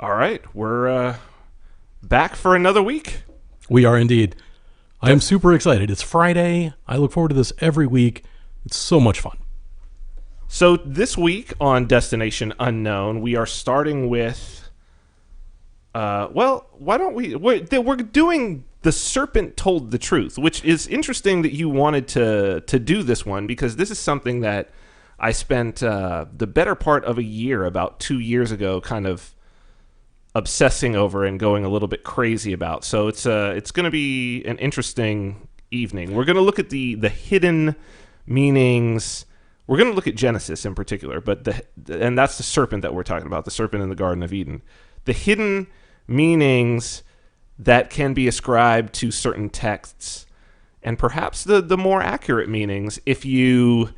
All right, we're back for another week. We are indeed. I am super excited. It's Friday. I look forward to this every week. It's so much fun. So this week on Destination Unknown, we are starting with, why don't we? We're doing The Serpent Told the Truth, which is interesting that you wanted to do this one, because this is something that I spent the better part of a year, about 2 years ago, kind of obsessing over and going a little bit crazy about. So it's going to be an interesting evening. We're going to look at the hidden meanings. We're going to look at Genesis in particular, and that's the serpent that we're talking about, the serpent in the Garden of Eden. The hidden meanings that can be ascribed to certain texts, and perhaps the more accurate meanings if you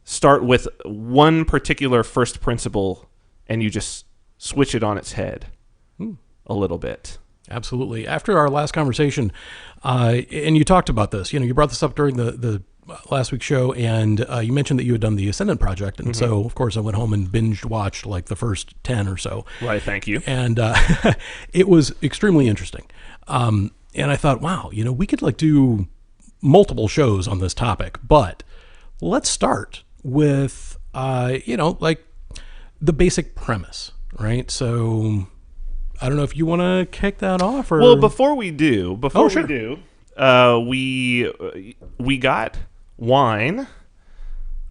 start with one particular first principle and you just switch it on its head a little bit. Absolutely. After our last conversation, and you talked about this, you brought this up during the last week's show, and you mentioned that you had done the Ascendant Project. And so, of course, I went home and binge watched like the first 10 or so. Right, thank you. And it was extremely interesting. And I thought, wow, we could like do multiple shows on this topic, but let's start with, like the basic premise, right? So I don't know if you want to kick that off, or... Well, before we do, we got wine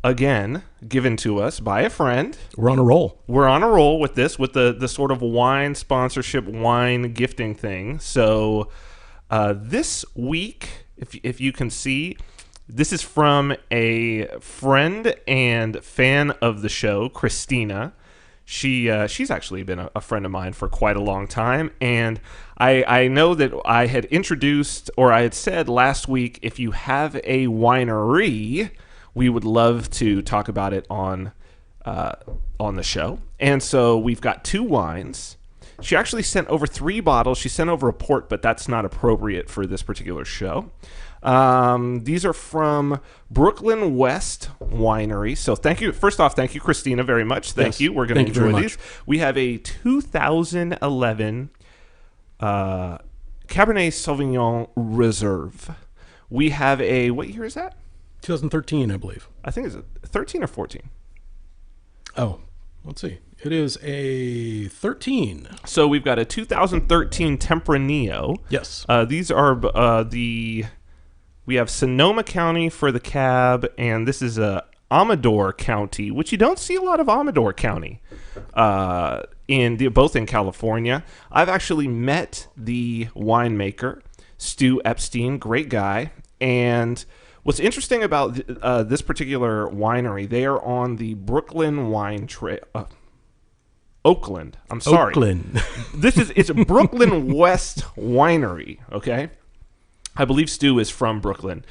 again given to us by a friend. We're on a roll. We're on a roll with this, with the sort of wine sponsorship, wine gifting thing. So this week, if you can see, this is from a friend and fan of the show, Christina. She's actually been a friend of mine for quite a long time, and I know that I had introduced, or I had said last week, if you have a winery, we would love to talk about it on the show. And so we've got 2 wines. She actually sent over 3 bottles. She sent over a port, but that's not appropriate for this particular show. These are from Brooklyn West Winery. So thank you. First off, thank you, Christina, very much. Thank you. We're going to enjoy these. We have a 2011 Cabernet Sauvignon Reserve. We have a, what year is that? 2013, I believe. I think it's 13 or 14. Oh, let's see. It is a 13. So we've got a 2013 Tempranillo. Yes. These are we have Sonoma County for the cab, and this is Amador County, which you don't see a lot of Amador County both in California. I've actually met the winemaker, Stu Epstein, great guy. And what's interesting about this particular winery, they are on the Brooklyn Wine Trail. Oakland. I'm sorry. Oakland. It's a Brooklyn West Winery, okay? I believe Stu is from Brooklyn.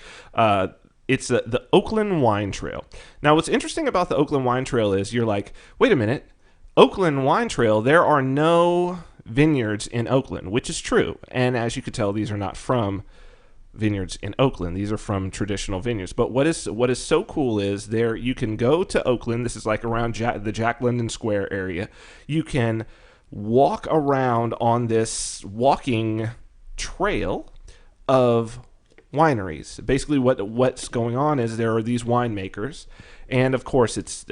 It's the Oakland Wine Trail. Now, what's interesting about the Oakland Wine Trail is you're like, wait a minute, Oakland Wine Trail, there are no vineyards in Oakland, which is true. And as you could tell, these are not from vineyards in Oakland. These are from traditional vineyards. But what is so cool is there you can go to Oakland. This is like around the Jack London Square area. You can walk around on this walking trail of wineries. Basically what's going on is there are these winemakers, and of course it's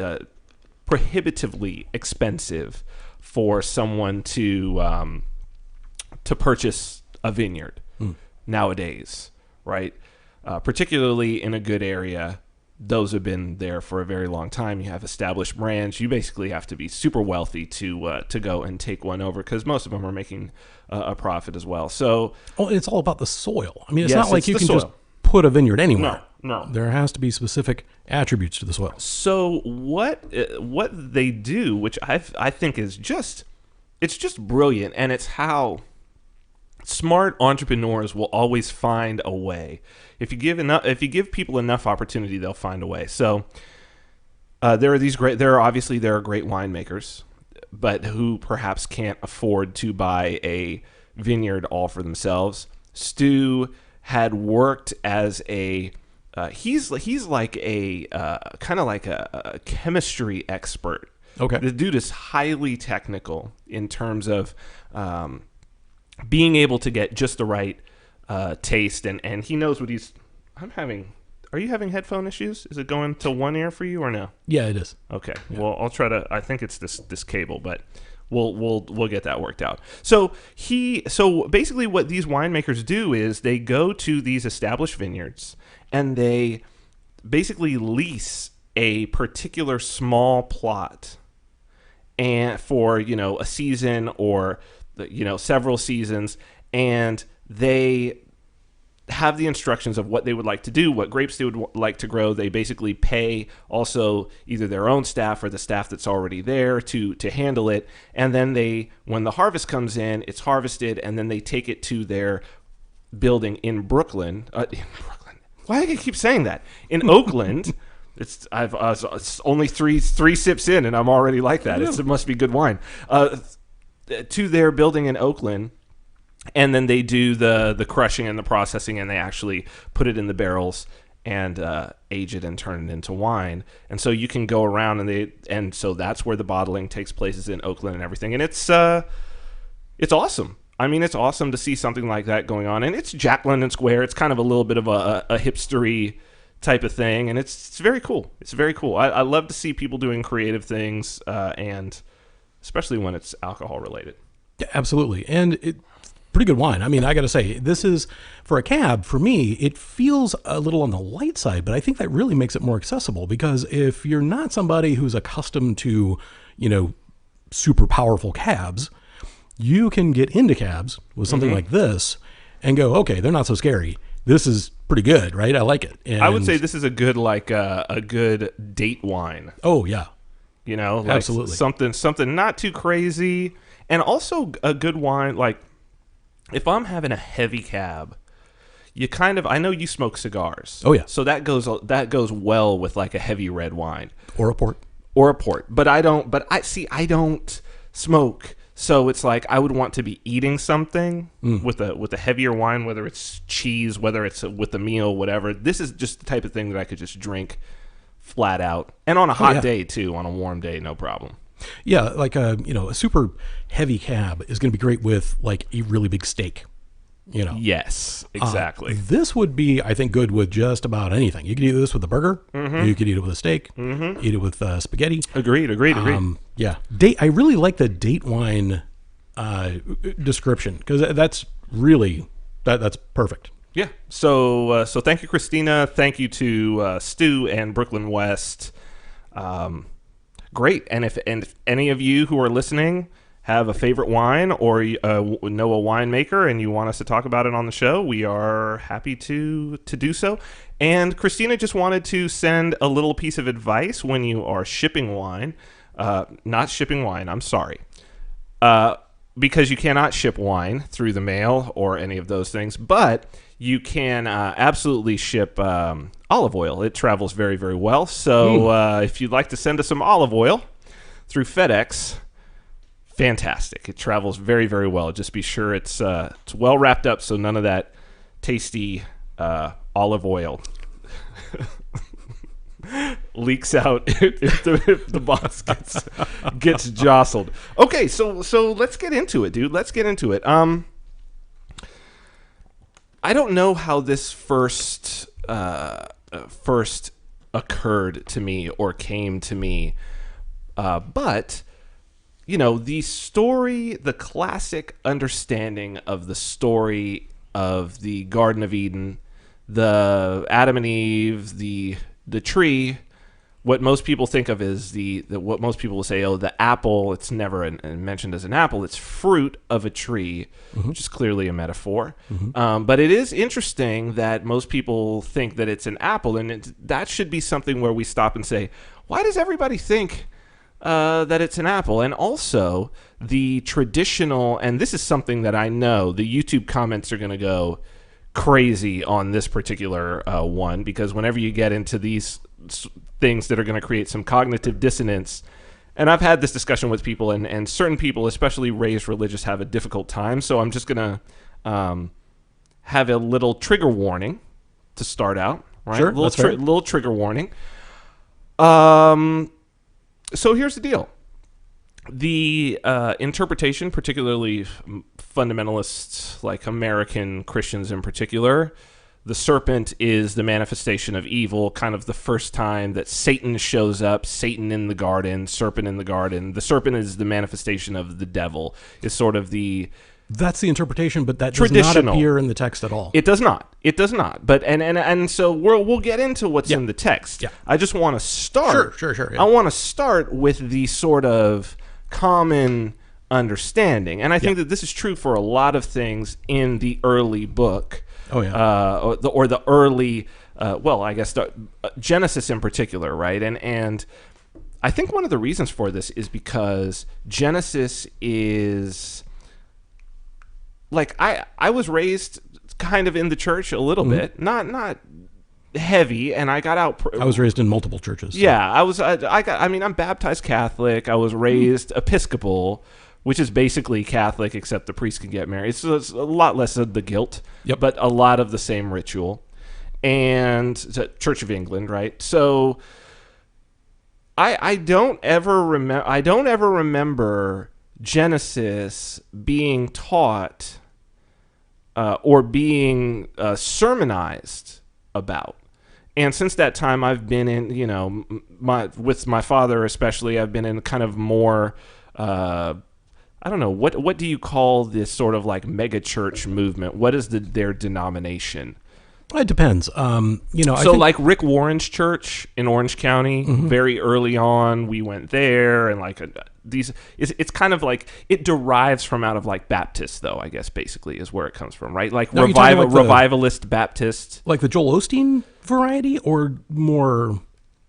prohibitively expensive for someone to purchase a vineyard nowadays, right? Particularly in a good area. Those have been there for a very long time. You have established brands. You basically have to be super wealthy to go and take one over, because most of them are making a profit as well. So, it's all about the soil. I mean, it's yes, not like you can soil. just put a vineyard anywhere. No. There has to be specific attributes to the soil. So what they do, which I think is just brilliant, and it's how smart entrepreneurs will always find a way. If you give people enough opportunity, they'll find a way. So there are great winemakers, but who perhaps can't afford to buy a vineyard all for themselves. Stu had worked as a he's like a kind of like a chemistry expert Okay. The dude is highly technical in terms of being able to get just the right taste, and he knows what he's. Are you having headphone issues? Is it going to one ear for you or no? Yeah, it is. Okay. Yeah. Well, I'll try to. I think it's this cable, but we'll get that worked out. So basically, what these winemakers do is they go to these established vineyards and they basically lease a particular small plot, and for a season or several seasons, and they have the instructions of what they would like to do, what grapes they would like to grow. They basically pay also either their own staff or the staff that's already there to handle it. And then when the harvest comes in, it's harvested, and then they take it to their building in Brooklyn. Why do I keep saying that? In Oakland. It's only three sips in, and I'm already like that. It must be good wine. To their building in Oakland. And then they do the crushing and the processing, and they actually put it in the barrels and age it and turn it into wine. And so you can go around, and so that's where the bottling takes place, is in Oakland and everything. And it's awesome. I mean, it's awesome to see something like that going on. And it's Jack London Square. It's kind of a little bit of a hipstery type of thing, and it's very cool. It's very cool. I love to see people doing creative things, and especially when it's alcohol related. Yeah, absolutely. And it's pretty good wine. I mean, I got to say, this is, for a cab, for me, it feels a little on the light side, but I think that really makes it more accessible, because if you're not somebody who's accustomed to, super powerful cabs, you can get into cabs with something like this and go, okay, they're not so scary. This is pretty good, right? I like it. And I would say this is a good, a good date wine. Oh, yeah. Absolutely. Something not too crazy, and also a good wine. Like, if I'm having a heavy cab, I know you smoke cigars. Oh, yeah. So that goes well with like a heavy red wine. Or a port. But I don't smoke. So it's like I would want to be eating something with a heavier wine, whether it's cheese, whether it's with a meal, whatever. This is just the type of thing that I could just drink flat out. And on a hot day too, on a warm day, no problem. Yeah, like a super heavy cab is going to be great with like a really big steak. Yes, exactly. This would be, I think, good with just about anything. You could eat this with a burger. You could eat it with a steak. Eat it with spaghetti. Agreed. Yeah, I really like the date wine description, because that's really that's perfect. Yeah. So thank you, Christina. Thank you to Stu and Brooklyn West. Great. And if any of you who are listening have a favorite wine, or know a winemaker and you want us to talk about it on the show, we are happy to do so. And Christina just wanted to send a little piece of advice when you are shipping wine. Not shipping wine, I'm sorry. Because you cannot ship wine through the mail or any of those things, but you can absolutely ship olive oil. It travels very, very well. So if you'd like to send us some olive oil through FedEx, fantastic. It travels very, very well. Just be sure it's well wrapped up, so none of that tasty olive oil leaks out if the box gets jostled. Okay, so let's get into it, dude. Let's get into it. I don't know how this first occurred to me or came to me, but the story, the classic understanding of the story of the Garden of Eden, the Adam and Eve, the tree, what most people think of is what most people will say, the apple. It's never mentioned as an apple. It's fruit of a tree, which is clearly a metaphor. But it is interesting that most people think that it's an apple, and that should be something where we stop and say, why does everybody think that it's an apple? And also the traditional, and this is something that I know the YouTube comments are going to go crazy on this particular one, because whenever you get into these things that are going to create some cognitive dissonance, and I've had this discussion with people, and certain people, especially raised religious, have a difficult time. So I'm just going to have a little trigger warning to start out. Right? Sure, little trigger warning. So here's the deal. the interpretation, particularly fundamentalists like American Christians in particular, the serpent is the manifestation of evil, kind of the first time that Satan shows up, Satan in the garden, serpent in the garden. The serpent is the manifestation of the devil, is sort of the... That's the interpretation, but that does not appear in the text at all. It does not. It does not. But and so we'll get into what's in the text. Yeah. I just want to start. Sure. Yeah. I want to start with the sort of common understanding, and I think that this is true for a lot of things in the early book. Oh yeah. Or the early, I guess Genesis in particular, right? And I think one of the reasons for this is because Genesis is like I was raised kind of in the church a little bit, not heavy, and I got out. I was raised in multiple churches. So. Yeah, I'm baptized Catholic. I was raised Episcopal, which is basically Catholic, except the priest can get married. So it's a lot less of the guilt, but a lot of the same ritual. And Church of England, right? So I don't ever remember Genesis being taught or being sermonized about. And since that time, I've been in, with my father especially, I've been in kind of more... I don't know, what do you call this sort of like mega church movement? What is their denomination? It depends. I think, like Rick Warren's church in Orange County, very early on, we went there, and like it's kind of like it derives from out of like Baptist, though, I guess basically is where it comes from, right? Like revivalist Baptist, like the Joel Osteen variety, or more.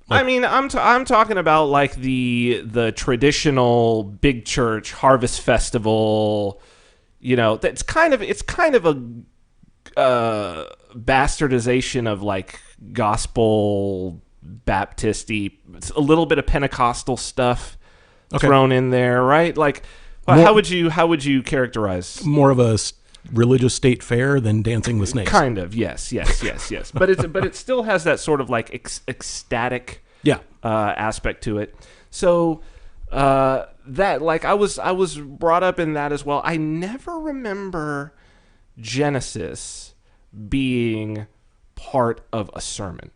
I mean, I'm talking about like the traditional big church harvest festival. It's kind of a bastardization of like gospel Baptist-y. It's a little bit of Pentecostal stuff thrown in there, right? Like, how would you characterize more of a religious state fair than Dancing with Snakes? Kind of, yes. But it still has that sort of like ecstatic aspect to it. So that like I was brought up in that as well. I never remember Genesis being part of a sermon.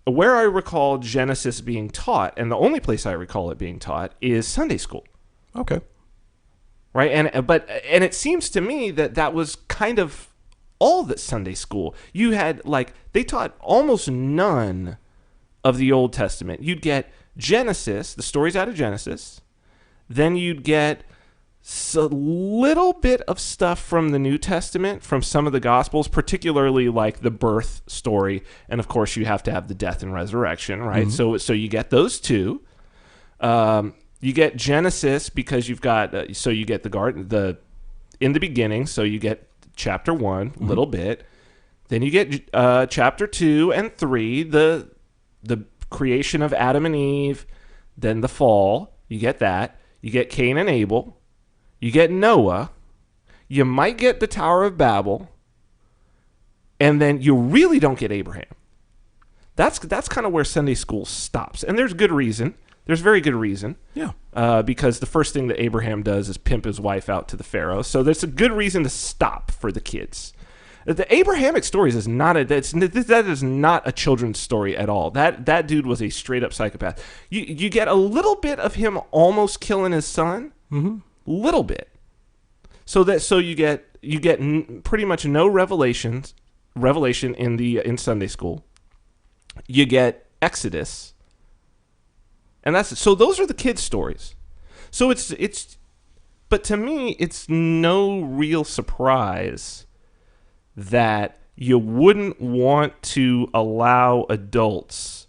Where I recall Genesis being taught, and the only place I recall it being taught, is Sunday school. Okay. Right, and it seems to me that was kind of all that Sunday school. You had like they taught almost none of the Old Testament. You'd get Genesis, the stories out of Genesis, then you'd get a little bit of stuff from the New Testament, from some of the Gospels, particularly like the birth story, and of course you have to have the death and resurrection, right? So you get those two. You get Genesis because you've got so you get the garden, in the beginning. So you get chapter 1, a little bit. Then you get chapter 2 and 3, the creation of Adam and Eve. Then the fall. You get that. You get Cain and Abel. You get Noah. You might get the Tower of Babel. And then you really don't get Abraham. That's kind of where Sunday school stops, and there's good reason. There's very good reason. Yeah. Because the first thing that Abraham does is pimp his wife out to the Pharaoh. So there's a good reason to stop for the kids. The Abrahamic stories is not that is not a children's story at all. That dude was a straight up psychopath. You get a little bit of him almost killing his son. Little bit. So you get pretty much no revelation in Sunday school. You get Exodus. And those are the kids' stories. So but to me, it's no real surprise that you wouldn't want to allow adults,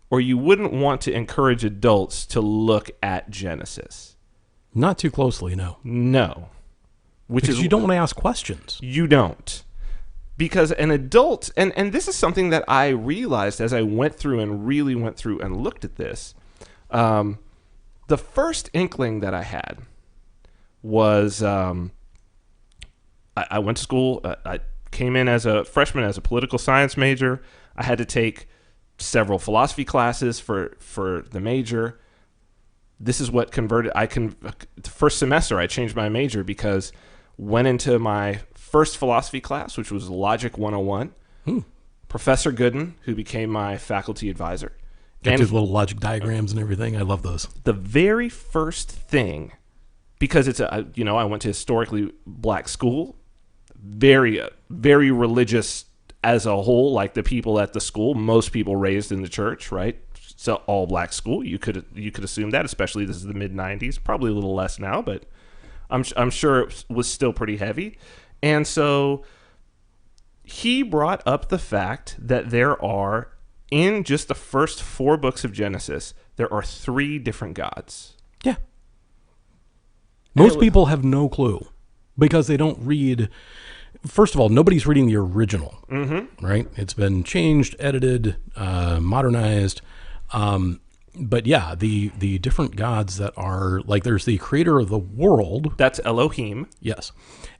or you wouldn't want to encourage adults to look at Genesis. Not too closely, no. No. Because you don't want to ask questions. You don't. Because an adult, and this is something that I realized as I went through and looked at this. The first inkling that I had was I went to school. I came in as a freshman as a political science major. I had to take several philosophy classes for the major. this is what converted. The first semester I changed my major because went into my first philosophy class, which was Logic 101. Professor Gooden, who became my faculty advisor. Got his little logic diagrams and everything. I love those. The very first thing, because it's I went to historically black school, very religious as a whole, like the people at the school, most people raised in the church, right? So all black school, you could assume that, especially this is the mid 90s, probably a little less now, but I'm sure it was still pretty heavy. And so he brought up the fact that there are, in just the first 4 books of Genesis, there are 3 different gods. Yeah. Most people have no clue because they don't read. First of all, nobody's reading the original, right? It's been changed, edited, modernized. But yeah, the different gods that are, like, there's the creator of the world. That's Elohim. Yes.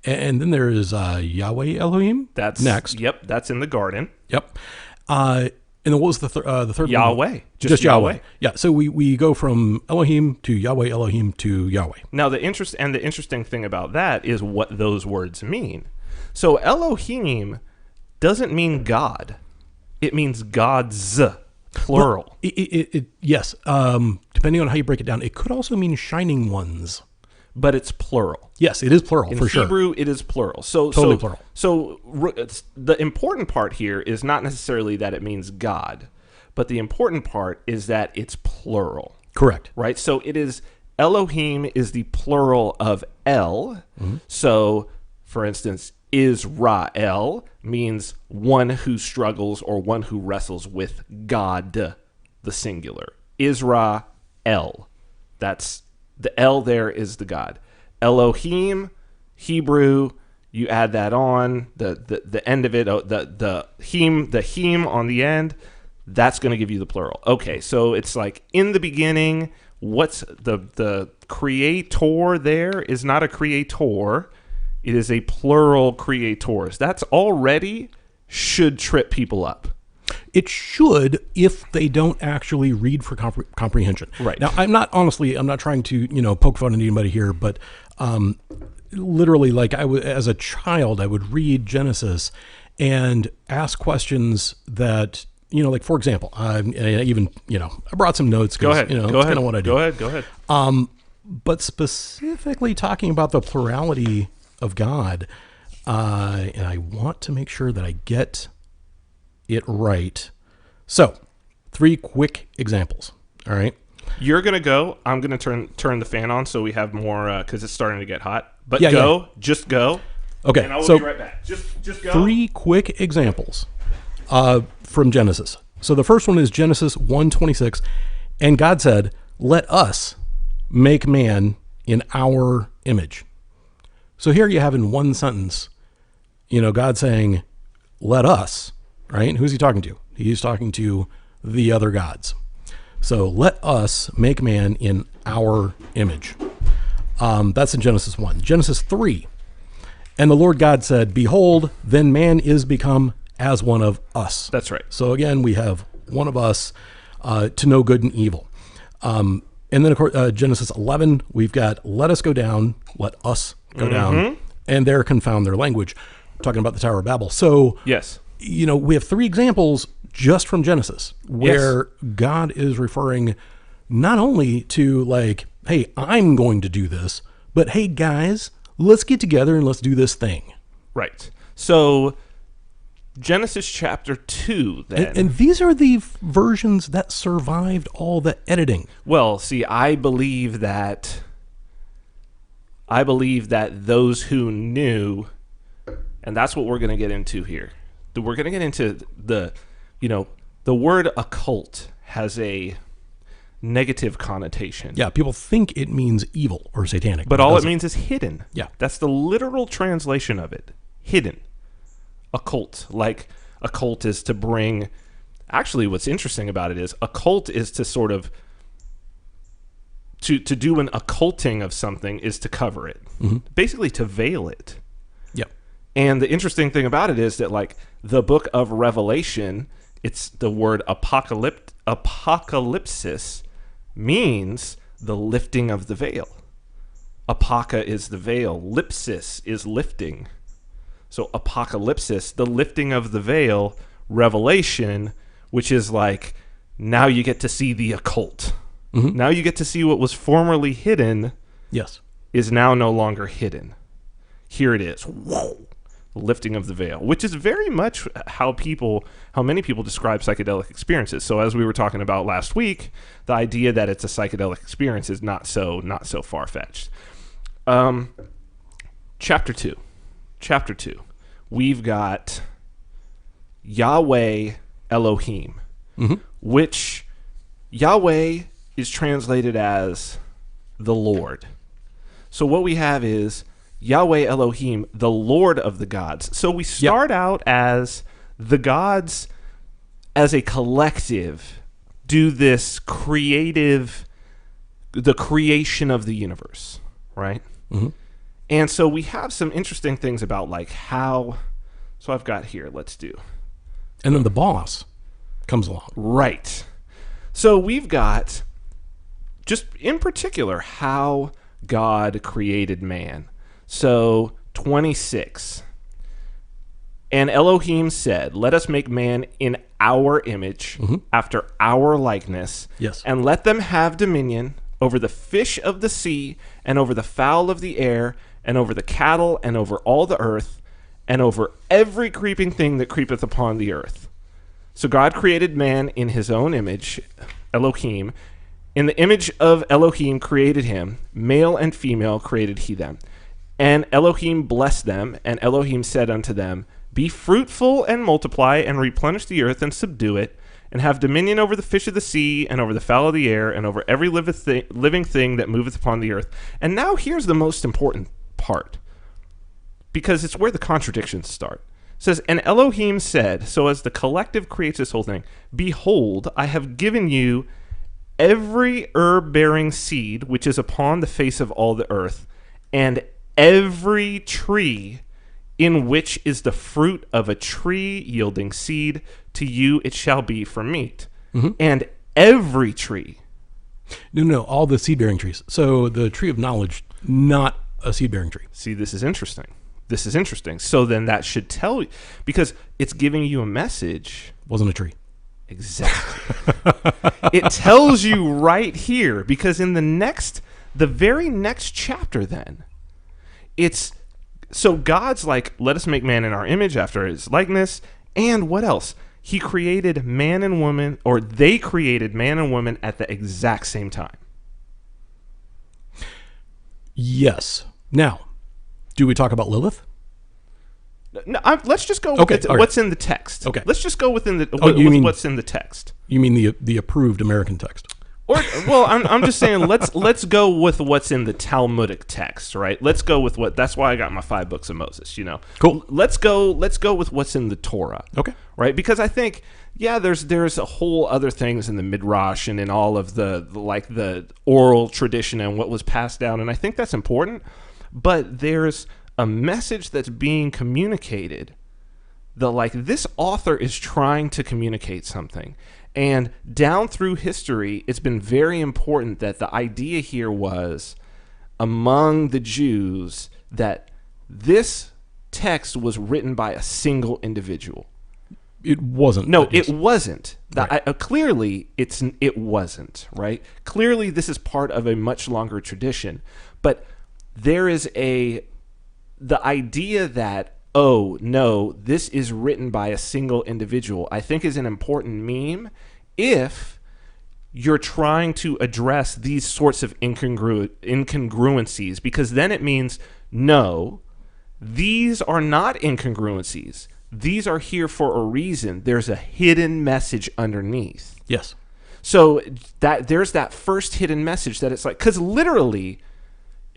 And then there is Yahweh Elohim. That's next. Yep, that's in the garden. Yep. And then what was the third Yahweh. one? Just Yahweh. Yeah, so we go from Elohim to Yahweh Elohim to Yahweh. Now the interesting thing about that is what those words mean. So Elohim doesn't mean God. It means gods, plural. Well, yes. Depending on how you break it down, it could also mean shining ones. But it's plural. Yes, it is plural, for sure. In Hebrew, it is plural. Totally plural. So the important part here is not necessarily that it means God, but the important part is that it's plural. Correct. Right? So it is, Elohim is the plural of El. So, for instance, Israel means one who struggles or one who wrestles with God, the singular. Israel. That's the L there is the God. Elohim, Hebrew, you add that on, the end of it, the him on the end, that's going to give you the plural. Okay, so it's like in the beginning, what's the creator there is not a creator. It is a plural creators. That's already should trip people up. It should, if they don't actually read for comprehension. Right. Now, I'm not trying to, poke fun at anybody here, but literally, like as a child, I would read Genesis and ask questions that, like, for example, I brought some notes. Go ahead. It's kind of what I do. Go ahead. But specifically talking about the plurality of God, and I want to make sure that I get it right. So, 3 quick examples. All right. You're gonna go. I'm gonna turn the fan on so we have more because it's starting to get hot. But just go. Okay. And I will be right back. Just go. 3 quick examples from Genesis. So the first one is Genesis 1:26, and God said, "Let us make man in our image." So here you have in one sentence, God saying, "Let us." Right? Who's he talking to? He's talking to the other gods. So let us make man in our image. That's in Genesis 1. Genesis 3. And the Lord God said, "Behold, then man is become as one of us." That's right. So again, we have one of us to know good and evil. And then, of course, Genesis 11, we've got let us go down, let us go down, and there confound their language, talking about the Tower of Babel. So yes. We have 3 examples just from Genesis where God is referring not only to, like, hey, I'm going to do this, but hey, guys, let's get together and let's do this thing. Right. So Genesis chapter 2 then. And these are the versions that survived all the editing. Well, see, I believe that those who knew, and that's what we're going to get into here. We're going to get into the word occult has a negative connotation. Yeah, people think it means evil or satanic. But all it means is hidden. Yeah. That's the literal translation of it. Hidden. Occult. Like, occult is to bring... Actually, what's interesting about it is occult is to sort of... To do an occulting of something is to cover it. Basically, to veil it. Yep. And the interesting thing about it is that, like, the book of Revelation, it's the word apocalypsis means the lifting of the veil. Apaka is the veil. Lipsis is lifting. So apocalypsis, the lifting of the veil. Revelation, which is like, now you get to see the occult. Mm-hmm. Now you get to see what was formerly hidden. Yes. Is now no longer hidden. Here it is. Whoa. Lifting of the veil, which is very much how many people describe psychedelic experiences. So as we were talking about last week, the idea that it's a psychedelic experience is not so far-fetched. Chapter 2. We've got Yahweh Elohim, mm-hmm. which Yahweh is translated as the Lord. So what we have is Yahweh Elohim, the Lord of the gods. So we start out as the gods as a collective do this the creation of the universe, right? Mm-hmm. And so we have some interesting things about like how, so I've got here, let's do. And then the boss comes along. Right. So we've got just in particular how God created man. So 26. And Elohim said, let us make man in our image, mm-hmm. after our likeness, Yes. and let them have dominion over the fish of the sea, and over the fowl of the air, and over the cattle, and over all the earth, and over every creeping thing that creepeth upon the earth. So God created man in his own image, Elohim. In the image of Elohim created him, male and female created he them. And Elohim blessed them, and Elohim said unto them, be fruitful and multiply, and replenish the earth and subdue it, and have dominion over the fish of the sea, and over the fowl of the air, and over every living thing that moveth upon the earth. And now here's the most important part, because it's where the contradictions start. It says, and Elohim said, so as the collective creates this whole thing, behold, I have given you every herb-bearing seed which is upon the face of all the earth, and every tree in which is the fruit of a tree yielding seed, to you it shall be for meat. Mm-hmm. And every tree. No, all the seed-bearing trees. So the tree of knowledge, not a seed-bearing tree. See, this is interesting. So then that should tell you, because it's giving you a message. Wasn't a tree. Exactly. It tells you right here, because in the very next chapter then, it's, so God's like, let us make man in our image after his likeness. And what else? He created man and woman, or they created man and woman at the exact same time. Yes. Now, do we talk about Lilith? No, let's just go with what's in the text. Okay. Let's just go within what's in the text. You mean the approved American text? Or, well, I'm just saying let's go with what's in the Talmudic text, right? Let's go with that's why I got my 5 books of Moses, Cool. Let's go with what's in the Torah. Okay. Right? Because I think, there's a whole other things in the Midrash and in all of the oral tradition and what was passed down, and I think that's important, but there's a message that's being communicated that this author is trying to communicate something. And down through history, it's been very important that the idea here was among the Jews that this text was written by a single individual. It wasn't. No, it wasn't. Right. Clearly, it wasn't, right? Clearly, this is part of a much longer tradition. But there is the idea that, oh, no, this is written by a single individual, I think is an important meme if you're trying to address these sorts of incongruencies, because then it means, no, these are not incongruencies. These are here for a reason. There's a hidden message underneath. Yes. So there's that first hidden message that it's like, because literally,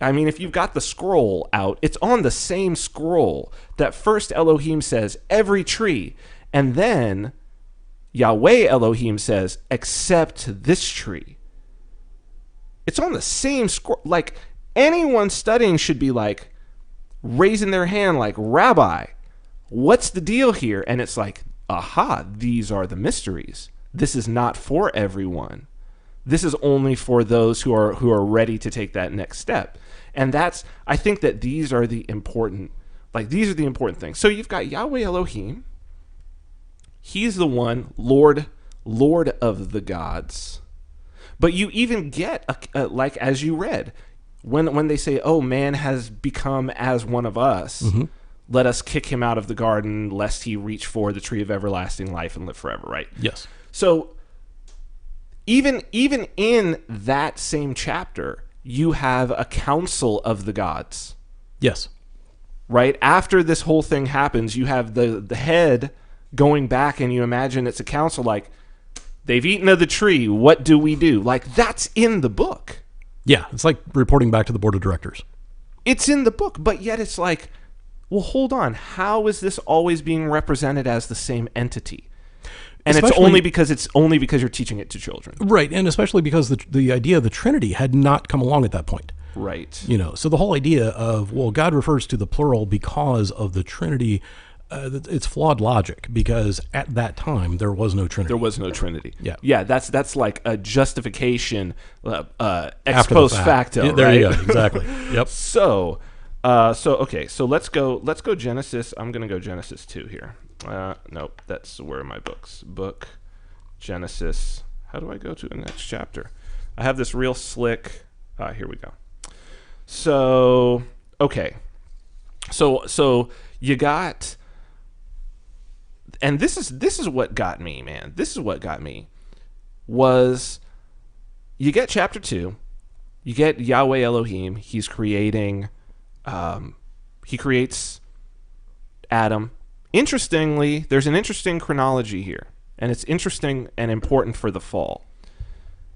I mean, if you've got the scroll out, it's on the same scroll that first Elohim says, every tree. And then Yahweh Elohim says, except this tree. It's on the same scroll. Like, anyone studying should be like, raising their hand like, Rabbi, what's the deal here? And it's like, aha, these are the mysteries. This is not for everyone. This is only for those who are ready to take that next step. And I think that these are the important things. So you've got Yahweh Elohim. He's the one, Lord of the gods. But you even get, like as you read, when they say, oh, man has become as one of us, let us kick him out of the garden, lest he reach for the tree of everlasting life and live forever, right? Yes. So even in that same chapter, you have a council of the gods. Yes. Right? After this whole thing happens, you have the head going back, and you imagine it's a council like, they've eaten of the tree, what do we do? Like, that's in the book. Yeah, it's like reporting back to the board of directors. It's in the book, but yet it's like, well, hold on. How is this always being represented as the same entity? And it's only because you're teaching it to children. Right, and especially because the idea of the Trinity had not come along at that point. Right. So the whole idea of, well, God refers to the plural because of the Trinity, it's flawed logic, because at that time there was no Trinity. There was no Trinity. Yeah. Yeah, that's like a justification ex After the post fact. facto, Yeah, there right? you go. Exactly. Yep. So let's go Genesis. I'm going to go Genesis 2 here. Nope, that's where are my books? Book Genesis. How do I go to the next chapter? I have this real slick. Here we go. So, okay. So you got, and this is what got me, man. This is what got me was you get chapter 2, you get Yahweh Elohim. He's creating, he creates Adam. Interestingly, there's an interesting chronology here, and it's interesting and important for the fall.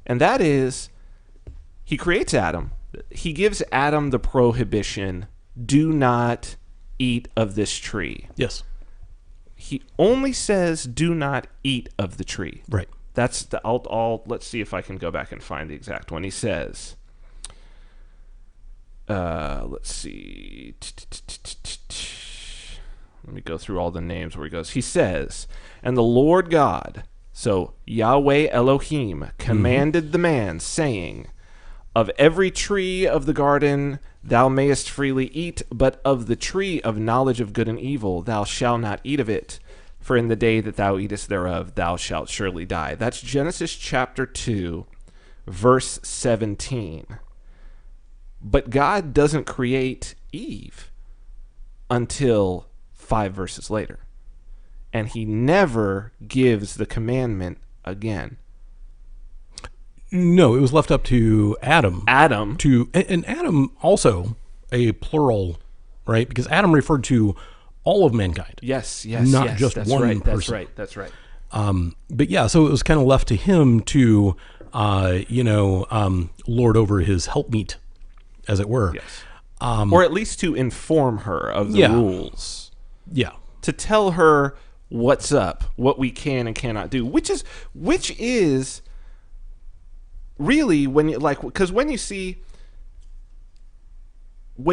And that is, he creates Adam. He gives Adam the prohibition, do not eat of this tree. Yes. He only says, do not eat of the tree. Right. That's let's see if I can go back and find the exact one. He says, let's see. Let me go through all the names where he goes. He says, and the Lord God, so Yahweh Elohim, commanded the man, saying, of every tree of the garden thou mayest freely eat, but of the tree of knowledge of good and evil thou shalt not eat of it, for in the day that thou eatest thereof thou shalt surely die. That's Genesis chapter 2, verse 17. But God doesn't create Eve until 5 verses later. And he never gives the commandment again. No, it was left up to Adam. And Adam also a plural, right? Because Adam referred to all of mankind. Yes, not just that's one right, person. That's right. But yeah, so it was kind of left to him to, lord over his helpmeet, as it were. Yes. Or at least to inform her of the rules. Yeah. To tell her what's up, what we can and cannot do, which is really when you because when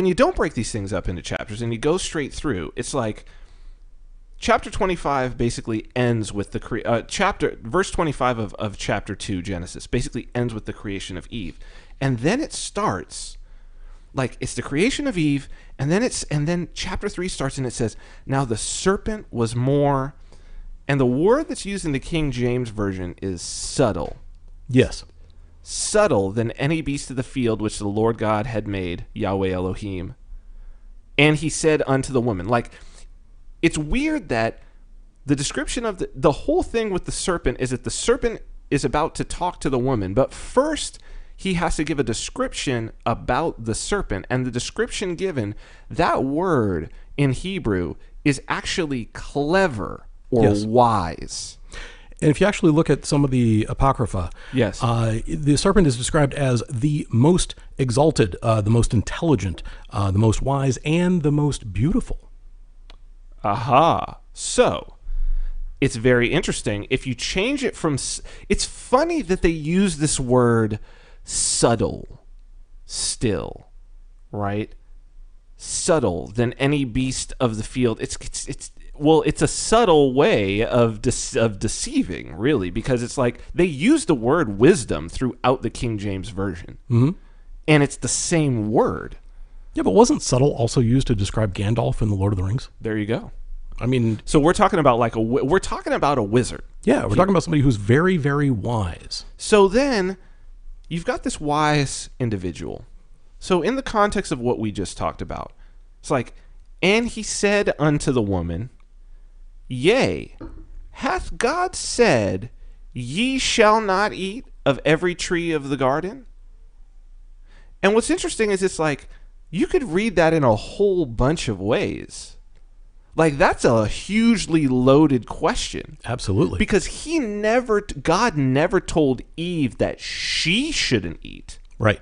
you don't break these things up into chapters and you go straight through, it's like chapter 25 basically ends with the verse 25 of chapter 2 Genesis basically ends with the creation of Eve, and then it starts like it's the creation of Eve, and then chapter 3 starts and it says, now the serpent was more, and the word that's used in the King James version is subtle. Yes. Subtle than any beast of the field which the Lord God had made, Yahweh Elohim. And he said unto the woman, like, it's weird that the description of the whole thing with the serpent is that the serpent is about to talk to the woman, but first he has to give a description about the serpent, and the description given, that word in Hebrew is actually clever or wise. And if you actually look at some of the Apocrypha, yes, the serpent is described as the most exalted, the most intelligent, the most wise, and the most beautiful. Aha. So, it's very interesting. If you change it from... It's funny that they use this word subtle still, right? Subtle than any beast of the field. It's Well, it's a subtle way of deceiving, really, because it's like they use the word wisdom throughout the King James Version. Mm-hmm. And it's the same word. Yeah, but wasn't subtle also used to describe Gandalf in The Lord of the Rings? There you go. I mean, so we're talking about we're talking about a wizard. Yeah, we're talking about somebody who's very, very wise. So then you've got this wise individual. So in the context of what we just talked about, it's like, and he said unto the woman, Yea, hath God said, ye shall not eat of every tree of the garden? And what's interesting is it's like, you could read that in a whole bunch of ways. Like, that's a hugely loaded question. Absolutely. Because God never told Eve that she shouldn't eat. Right.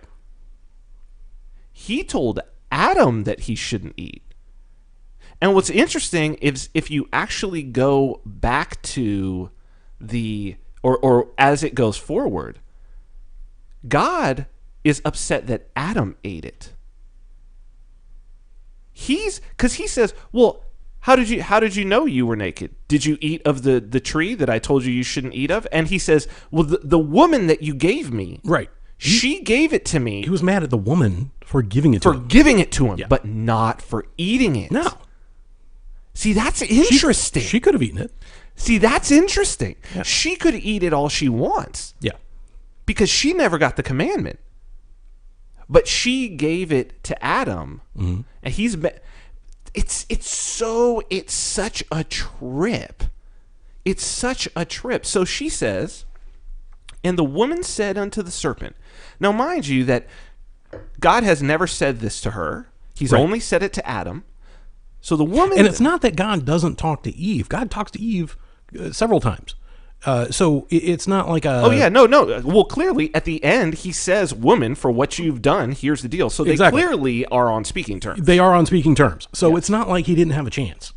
He told Adam that he shouldn't eat. And what's interesting is if you actually go back to or as it goes forward, God is upset that Adam ate it. Because he says, well, how did you know you were naked? Did you eat of the tree that I told you shouldn't eat of? And he says, well, the woman that you gave me, right, she gave it to me. He was mad at the woman for giving it to him. Yeah. But not for eating it. No. See, that's interesting. She could have eaten it. See, that's interesting. Yeah. She could eat it all she wants. Yeah. Because she never got the commandment. But she gave it to Adam. Mm-hmm. And it's such a trip. It's such a trip. So she says, and the woman said unto the serpent. Now, mind you that God has never said this to her. He's only said it to Adam. So the woman... And it's not that God doesn't talk to Eve. God talks to Eve several times. So it's not like a... Oh, yeah, no. Well, clearly, at the end, he says, woman, for what you've done, here's the deal. So they clearly are on speaking terms. They are on speaking terms. So it's not like he didn't have a chance.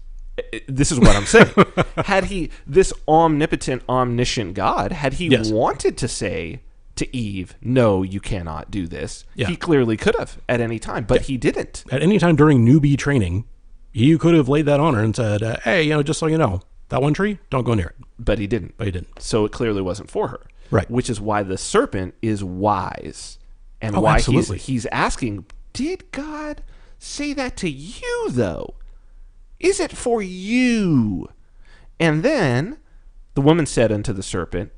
This is what I'm saying. Had he, this omnipotent, omniscient God, had he wanted to say to Eve, no, you cannot do this, he clearly could have at any time, but he didn't. At any time during newbie training, he could have laid that on her and said, hey, just so you know, that one tree, don't go near it. But he didn't. So it clearly wasn't for her. Right. Which is why the serpent is wise. And why he's asking, did God say that to you, though? Is it for you? And then the woman said unto the serpent,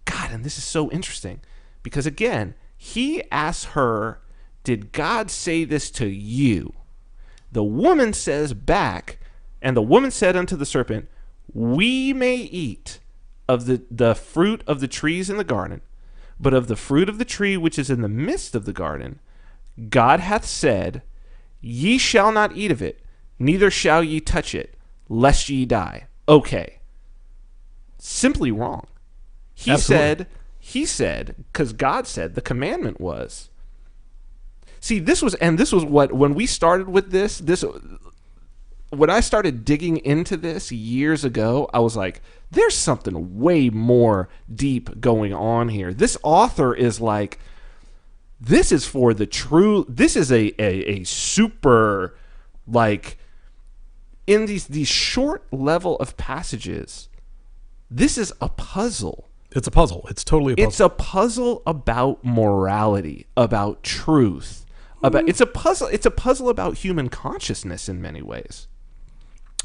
God, and this is so interesting, because again, he asks her, did God say this to you? The woman says back, and the woman said unto the serpent, we may eat of the fruit of the trees in the garden, but of the fruit of the tree which is in the midst of the garden, God hath said, ye shall not eat of it, neither shall ye touch it, lest ye die. Okay. Simply wrong. He said, because God said the commandment was. See, this was what, when we started with this, when I started digging into this years ago, I was like, there's something way more deep going on here. This author is like, this is for the true, this is a super, like, in these short level of passages, this is a puzzle. It's a puzzle. It's totally a puzzle. It's a puzzle about morality, about truth. It's a puzzle about human consciousness in many ways.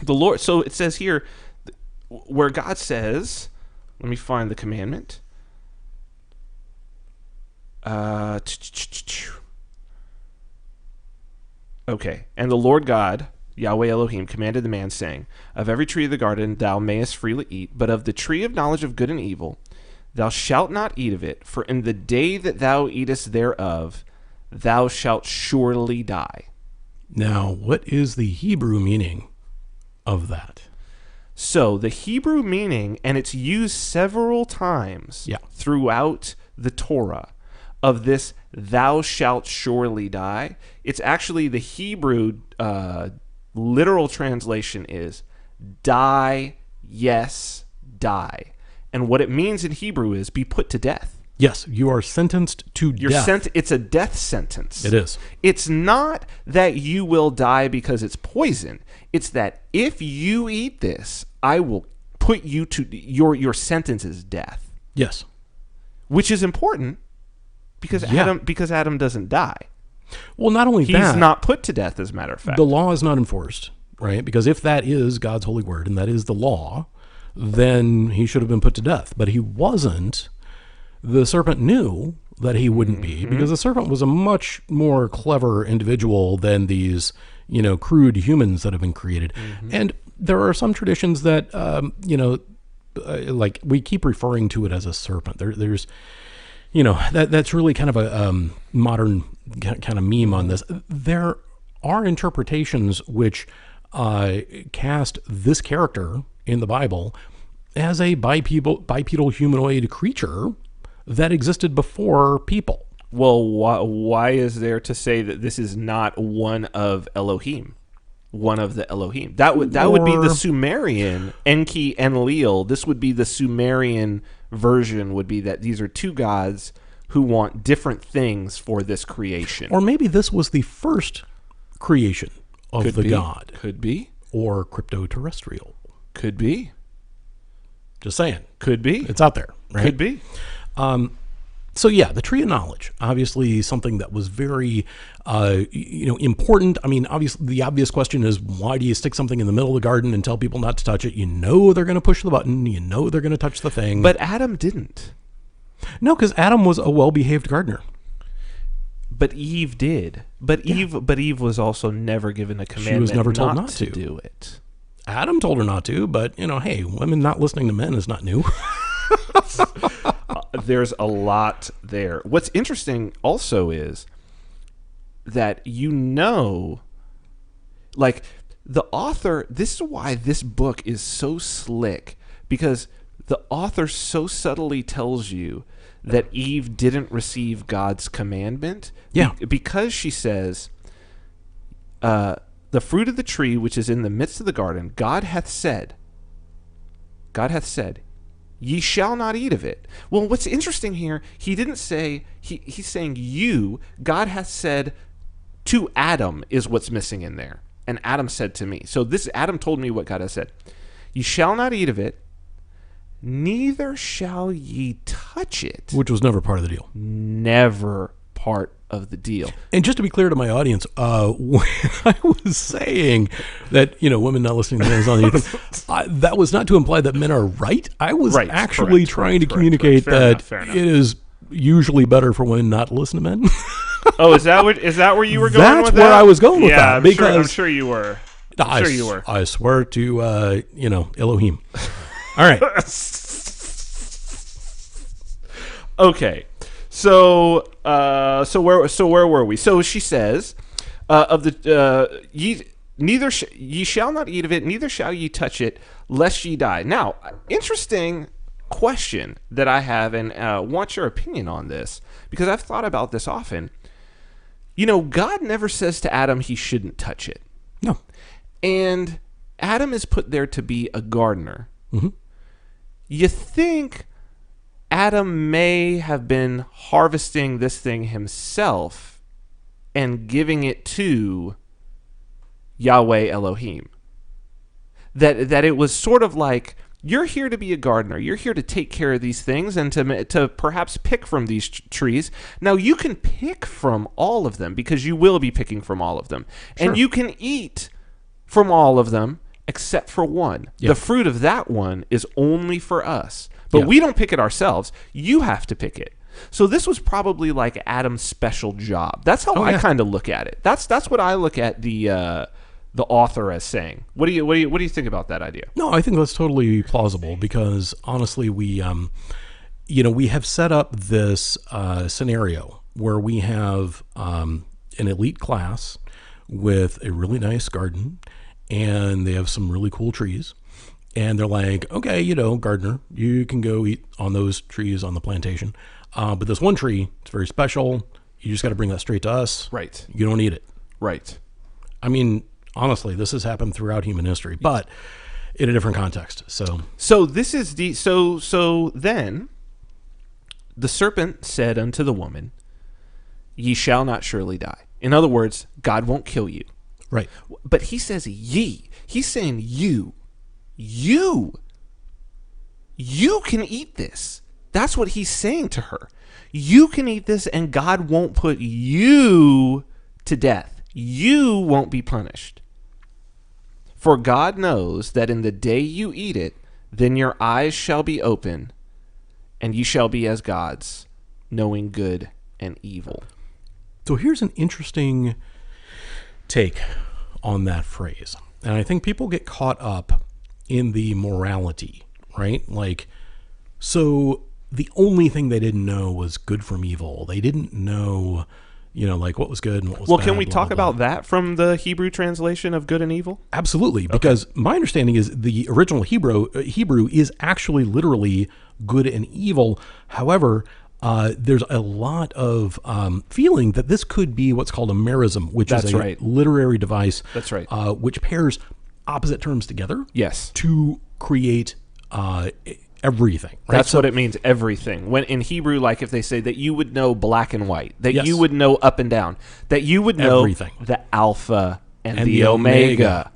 The Lord, so it says here where God says, let me find the commandment. Okay. And the Lord God, Yahweh Elohim, commanded the man, saying, of every tree of the garden thou mayest freely eat, but of the tree of knowledge of good and evil thou shalt not eat of it, for in the day that thou eatest thereof thou shalt surely die. Now, what is the Hebrew meaning of that? So the Hebrew meaning, and it's used several times throughout the Torah, of this thou shalt surely die. It's actually the Hebrew literal translation is die, yes, die. And what it means in Hebrew is be put to death. Yes, you are sentenced to death. It's a death sentence. It is. It's not that you will die because it's poison. It's that if you eat this, I will put you to your sentence is death. Yes. Which is important because Adam doesn't die. Well, not only that, he's not put to death, as a matter of fact. The law is not enforced, right? Because if that is God's holy word and that is the law, then he should have been put to death. But he wasn't. The serpent knew that he wouldn't be, because the serpent was a much more clever individual than these, crude humans that have been created. And there are some traditions that, like we keep referring to it as a serpent. There's, that's really kind of a modern kind of meme on this. There are interpretations which cast this character in the Bible as a bipedal humanoid creature that existed before people. Well, why is there to say that this is not one of Elohim? One of the Elohim. That would be the Sumerian, Enki, Enlil. This would be the Sumerian version, would be that these are two gods who want different things for this creation. Or maybe this was the first creation of the god. Could be. Or crypto-terrestrial. Could be. Just saying. Could be. It's out there, right? Could be. So yeah, the tree of knowledge, obviously something that was very, important. I mean, obviously the obvious question is, why do you stick something in the middle of the garden and tell people not to touch it? You know they're going to push the button. You know they're going to touch the thing. But Adam didn't. No, because Adam was a well-behaved gardener. But Eve did. But Eve was also never given a commandment. She was never told not to do it. Adam told her not to, but hey, women not listening to men is not new. There's a lot there. What's interesting also is that like the author, this is why this book is so slick, because the author so subtly tells you that Eve didn't receive God's commandment. Yeah. Because she says, the fruit of the tree which is in the midst of the garden, God hath said, ye shall not eat of it. Well, what's interesting here, he didn't say, he's saying God hath said to Adam is what's missing in there. And Adam said to me. So Adam told me what God has said. Ye shall not eat of it, neither shall ye touch it. Which was never part of the deal. Never part of the deal. And just to be clear to my audience, when I was saying that, women not listening to men is on the anything, that was not to imply that men are right. I was actually trying to communicate that it is usually better for women not to listen to men. Oh, is that where you were going That's with that? That's where I was going with that. I'm sure you were. I swear to, Elohim. All right. Okay. So where were we? So she says, ye shall not eat of it, neither shall ye touch it, lest ye die. Now, interesting question that I have, and want your opinion on this, because I've thought about this often. God never says to Adam he shouldn't touch it. No. And Adam is put there to be a gardener. Mm-hmm. You think Adam may have been harvesting this thing himself and giving it to Yahweh Elohim. That it was sort of like, you're here to be a gardener. You're here to take care of these things and to perhaps pick from these trees. Now, you can pick from all of them, because you will be picking from all of them. Sure. And you can eat from all of them except for one. Yep. The fruit of that one is only for us. But we don't pick it ourselves. You have to pick it. So this was probably like Adam's special job. That's how I kind of look at it. That's what I look at the author as saying. What do you think about that idea? No, I think that's totally plausible, because honestly, we have set up this scenario where we have an elite class with a really nice garden, and they have some really cool trees. And they're like, okay, gardener, you can go eat on those trees on the plantation. But this one tree, it's very special. You just got to bring that straight to us. Right. You don't eat it. Right. I mean, honestly, this has happened throughout human history, but in a different context. So this is so then the serpent said unto the woman, ye shall not surely die. In other words, God won't kill you. Right. But he says ye. He's saying you can eat this. That's what he's saying to her. You can eat this and God won't put you to death. You won't be punished. For God knows that in the day you eat it, then your eyes shall be open, and ye shall be as gods, knowing good and evil. So here's an interesting take on that phrase. And I think people get caught up in the morality, right? Like, so the only thing they didn't know was good from evil. They didn't know, like what was good and what was bad. Well, can we blah, talk blah, blah. about that from the Hebrew translation of good and evil? Absolutely, because my understanding is the original Hebrew is actually literally good and evil. However, there's a lot of feeling that this could be what's called a merism, which is a literary device. That's right. Which pairs opposite terms together. Yes. To create everything. Right? That's what it means, everything. When in Hebrew, like if they say that you would know black and white, that Yes. you would know up and down, that you would know everything. The Alpha and the Omega.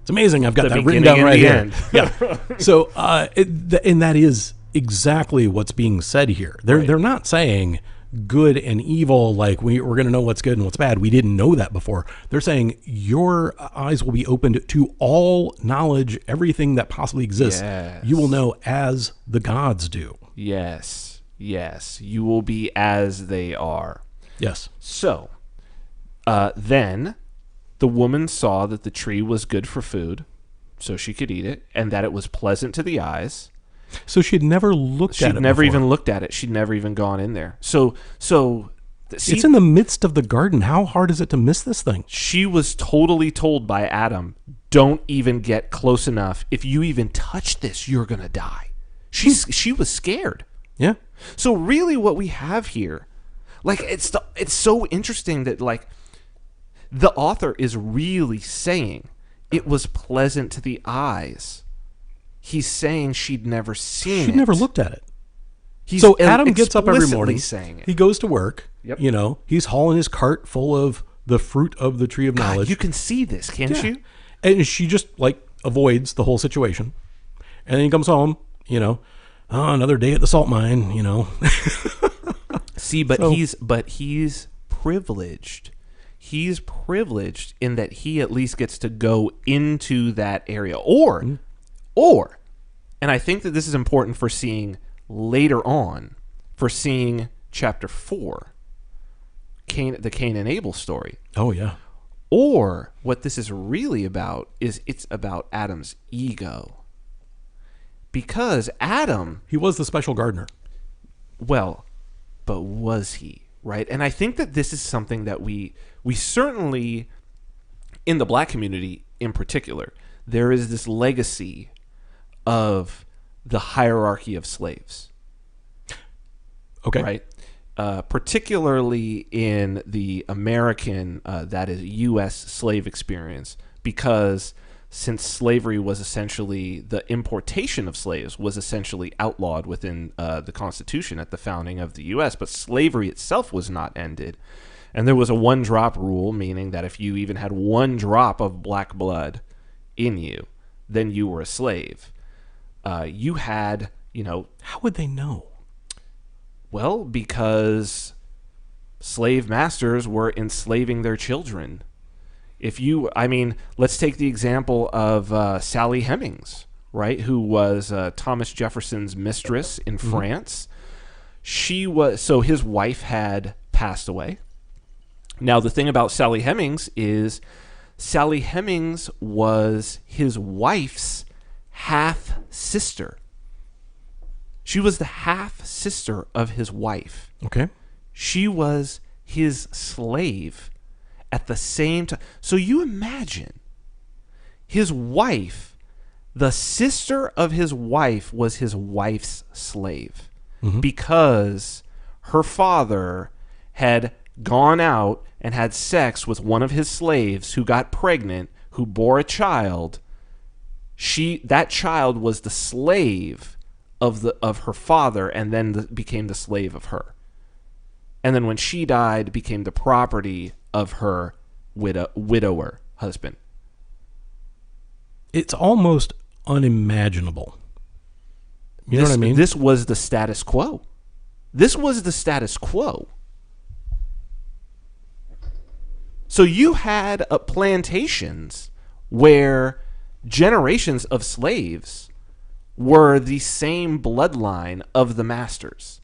It's amazing. I've got The that written down beginning right and here. the end. Yeah. So, and that is exactly what's being said here. They're not saying good and evil like we're going to know what's good and what's bad. We didn't know that before. They're saying your eyes will be opened to all knowledge, everything that possibly exists. Yes. You will know as the gods do. Yes. You will be as they are. Yes. So, then the woman saw that the tree was good for food, so she could eat it, and that it was pleasant to the eyes. So she'd never looked at it. She'd never before. even looked at it. She'd never even gone in there. See, it's in the midst of the garden. How hard is it to miss this thing? she was totally told by Adam, don't even get close enough. If you even touch this, you're going to die. She was scared. Yeah. So really what we have here, like it's so interesting that like the author is really saying it was pleasant to the eyes. He's saying she'd never seen it. She'd never looked at it. He's So Adam gets up every explicitly morning. Saying it. He goes to work. Yep. He's hauling his cart full of the fruit of the tree of God, knowledge. you can see this, can't you? And she just avoids the whole situation. And then he comes home, another day at the salt mine, See, but he's privileged. He's privileged in that he at least gets to go into that area. Or, and I think that this is important for seeing later on, for seeing chapter 4, the Cain and Abel story. Oh, yeah. Or what this is really about is it's about Adam's ego. Because Adam... He was the special gardener. Well, but was he? Right? And I think that this is something that we certainly, in the black community in particular, there is this legacy of the hierarchy of slaves. Okay. Right? Particularly in the American, that is U.S. slave experience, because since slavery was essentially, the importation of slaves was essentially outlawed within the Constitution at the founding of the U.S., but slavery itself was not ended. And there was a one-drop rule, meaning that if you even had one drop of black blood in you, then you were a slave. You had, How would they know? Well, because slave masters were enslaving their children. Let's take the example of Sally Hemings, right, who was Thomas Jefferson's mistress in France. His wife had passed away. Now, the thing about Sally Hemings is Sally Hemings was his wife's half-sister. She was the half-sister of his wife. Okay. She was his slave at the same time. So you imagine his wife, the sister of his wife was his wife's slave because her father had gone out and had sex with one of his slaves who got pregnant, who bore a child. That child was the slave of her father, and then became the slave of her. And then when she died, became the property of her widower husband. It's almost unimaginable. You know what I mean? This was the status quo. This was the status quo. So you had plantations where generations of slaves were the same bloodline of the masters.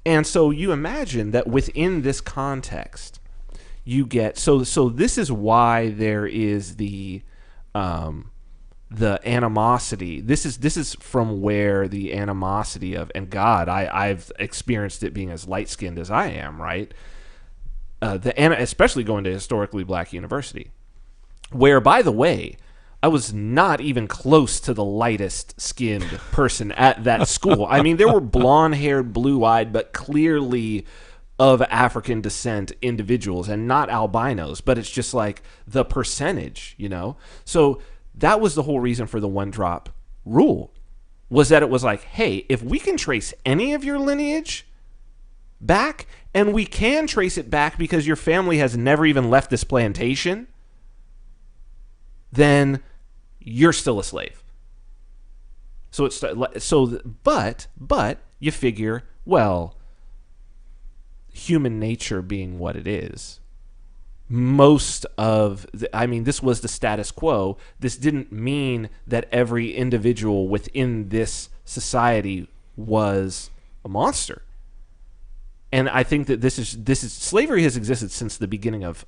And so you imagine that within this context, you get so this is why there is the animosity. This is from where the animosity of, and God, I've experienced it being as light skinned as I am, right? Especially going to historically black university, where, by the way, I was not even close to the lightest skinned person at that school. I mean, there were blonde haired, blue eyed, but clearly of African descent individuals, and not albinos, but it's just like the percentage, you know? So that was the whole reason for the one drop rule, was that it was like, hey, if we can trace any of your lineage back, and we can trace it back because your family has never even left this plantation, then you're still a slave. But you figure, well, human nature being what it is, this was the status quo. This didn't mean that every individual within this society was a monster. And I think that this is slavery has existed since the beginning of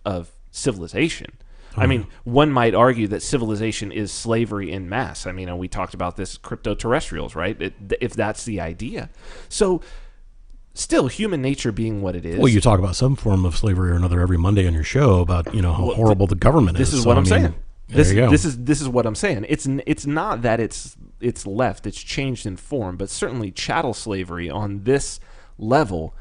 civilization. I mean, one might argue that civilization is slavery in mass. I mean, and we talked about this, crypto-terrestrials, right? If that's the idea. So still, human nature being what it is. Well, you talk about some form of slavery or another every Monday on your show about, you know, how horrible the government is. This is what I'm saying. There you go. This is what I'm saying. It's not that it's left. It's changed in form, but certainly chattel slavery on this level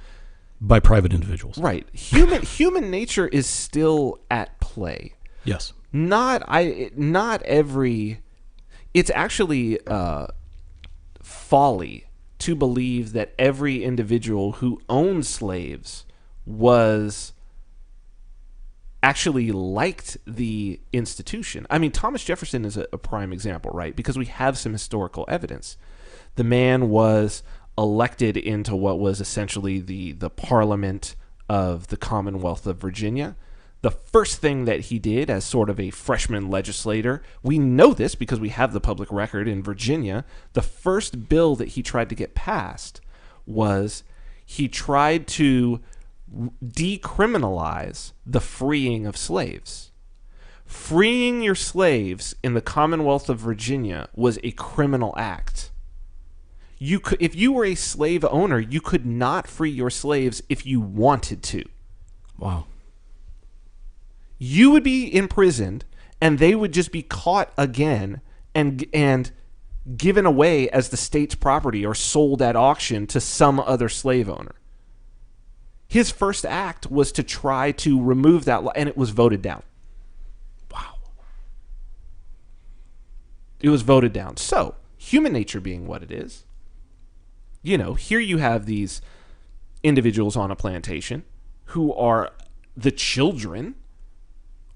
by private individuals. Right. Human nature is still at play. Yes. Not every. It's actually folly to believe that every individual who owned slaves was actually liked the institution. I mean, Thomas Jefferson is a prime example, right? Because we have some historical evidence. The man was elected into what was essentially the Parliament of the Commonwealth of Virginia. The first thing that he did as sort of a freshman legislator, we know this because we have the public record in Virginia, the first bill that he tried to get passed was he tried to decriminalize the freeing of slaves. Freeing your slaves in the Commonwealth of Virginia was a criminal act. If you were a slave owner, you could not free your slaves if you wanted to. Wow. You would be imprisoned, and they would just be caught again and given away as the state's property or sold at auction to some other slave owner. His first act was to try to remove that law, and it was voted down. Wow. It was voted down. So, human nature being what it is, you know, here you have these individuals on a plantation who are the children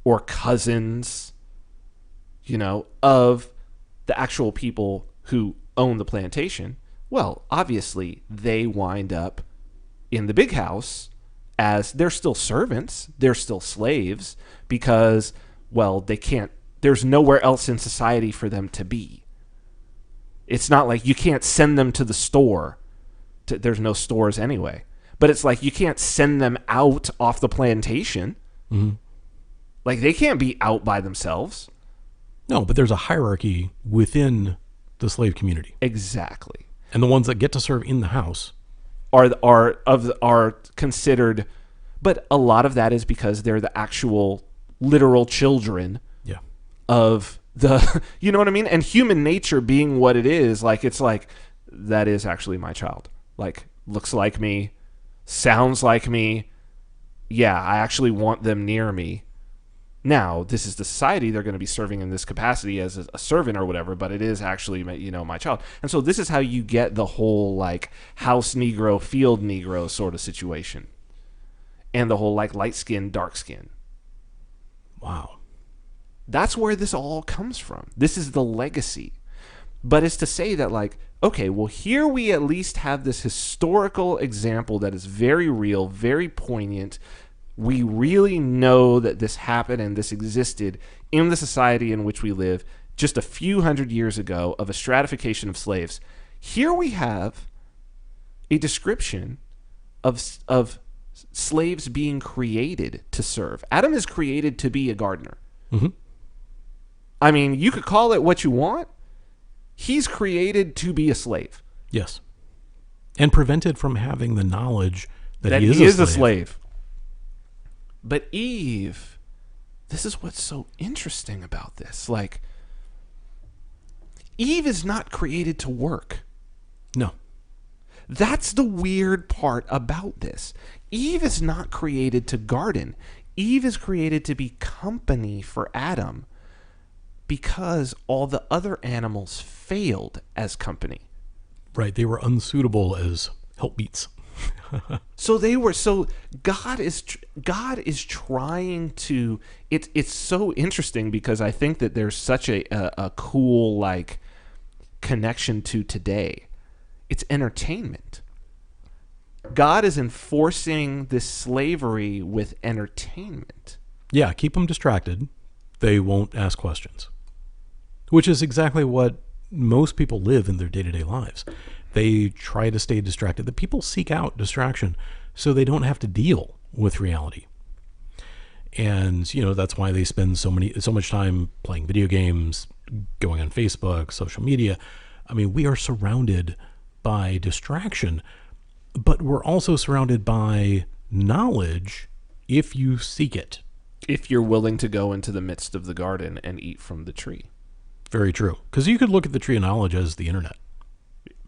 or cousins, you know, of the actual people who own the plantation. Well, obviously, they wind up in the big house as they're still servants, they're still slaves, because, well, there's nowhere else in society for them to be. It's not like you can't send them to the store. There's no stores anyway. But it's like you can't send them out off the plantation. Mm-hmm. Like, they can't be out by themselves. No, but there's a hierarchy within the slave community. Exactly. And the ones that get to serve in the house are considered, but a lot of that is because they're the actual literal children of the, you know what I mean? And human nature being what it is, like, it's like, that is actually my child. Like, looks like me, sounds like me. Yeah, I actually want them near me. Now, this is the society they're going to be serving in this capacity as a servant or whatever, but it is actually, my child. And so this is how you get the whole like house Negro, field Negro sort of situation. And the whole like light skin, dark skin. Wow. That's where this all comes from. This is the legacy. But it's to say that like, okay, well here we at least have this historical example that is very real, very poignant. We really know that this happened and this existed in the society in which we live just a few hundred years ago of a stratification of slaves. Here we have a description of slaves being created to serve. Adam is created to be a gardener. Mm-hmm. I mean, you could call it what you want. He's created to be a slave. Yes. And prevented from having the knowledge that he is a a slave. slave. But Eve, this is what's so interesting about this. Like, Eve is not created to work. No. That's the weird part about this. Eve is not created to garden. Eve is created to be company for Adam because all the other animals failed as company. Right. They were unsuitable as helpmeets. So God is trying to. It's so interesting because I think that there's such a cool like connection to today. It's entertainment. God is enforcing this slavery with entertainment. Yeah, keep them distracted. They won't ask questions. Which is exactly what most people live in their day-to-day lives. They try to stay distracted. The people seek out distraction so they don't have to deal with reality. And, that's why they spend so much time playing video games, going on Facebook, social media. I mean, we are surrounded by distraction, but we're also surrounded by knowledge if you seek it. If you're willing to go into the midst of the garden and eat from the tree. Very true. Because you could look at the tree of knowledge as the internet.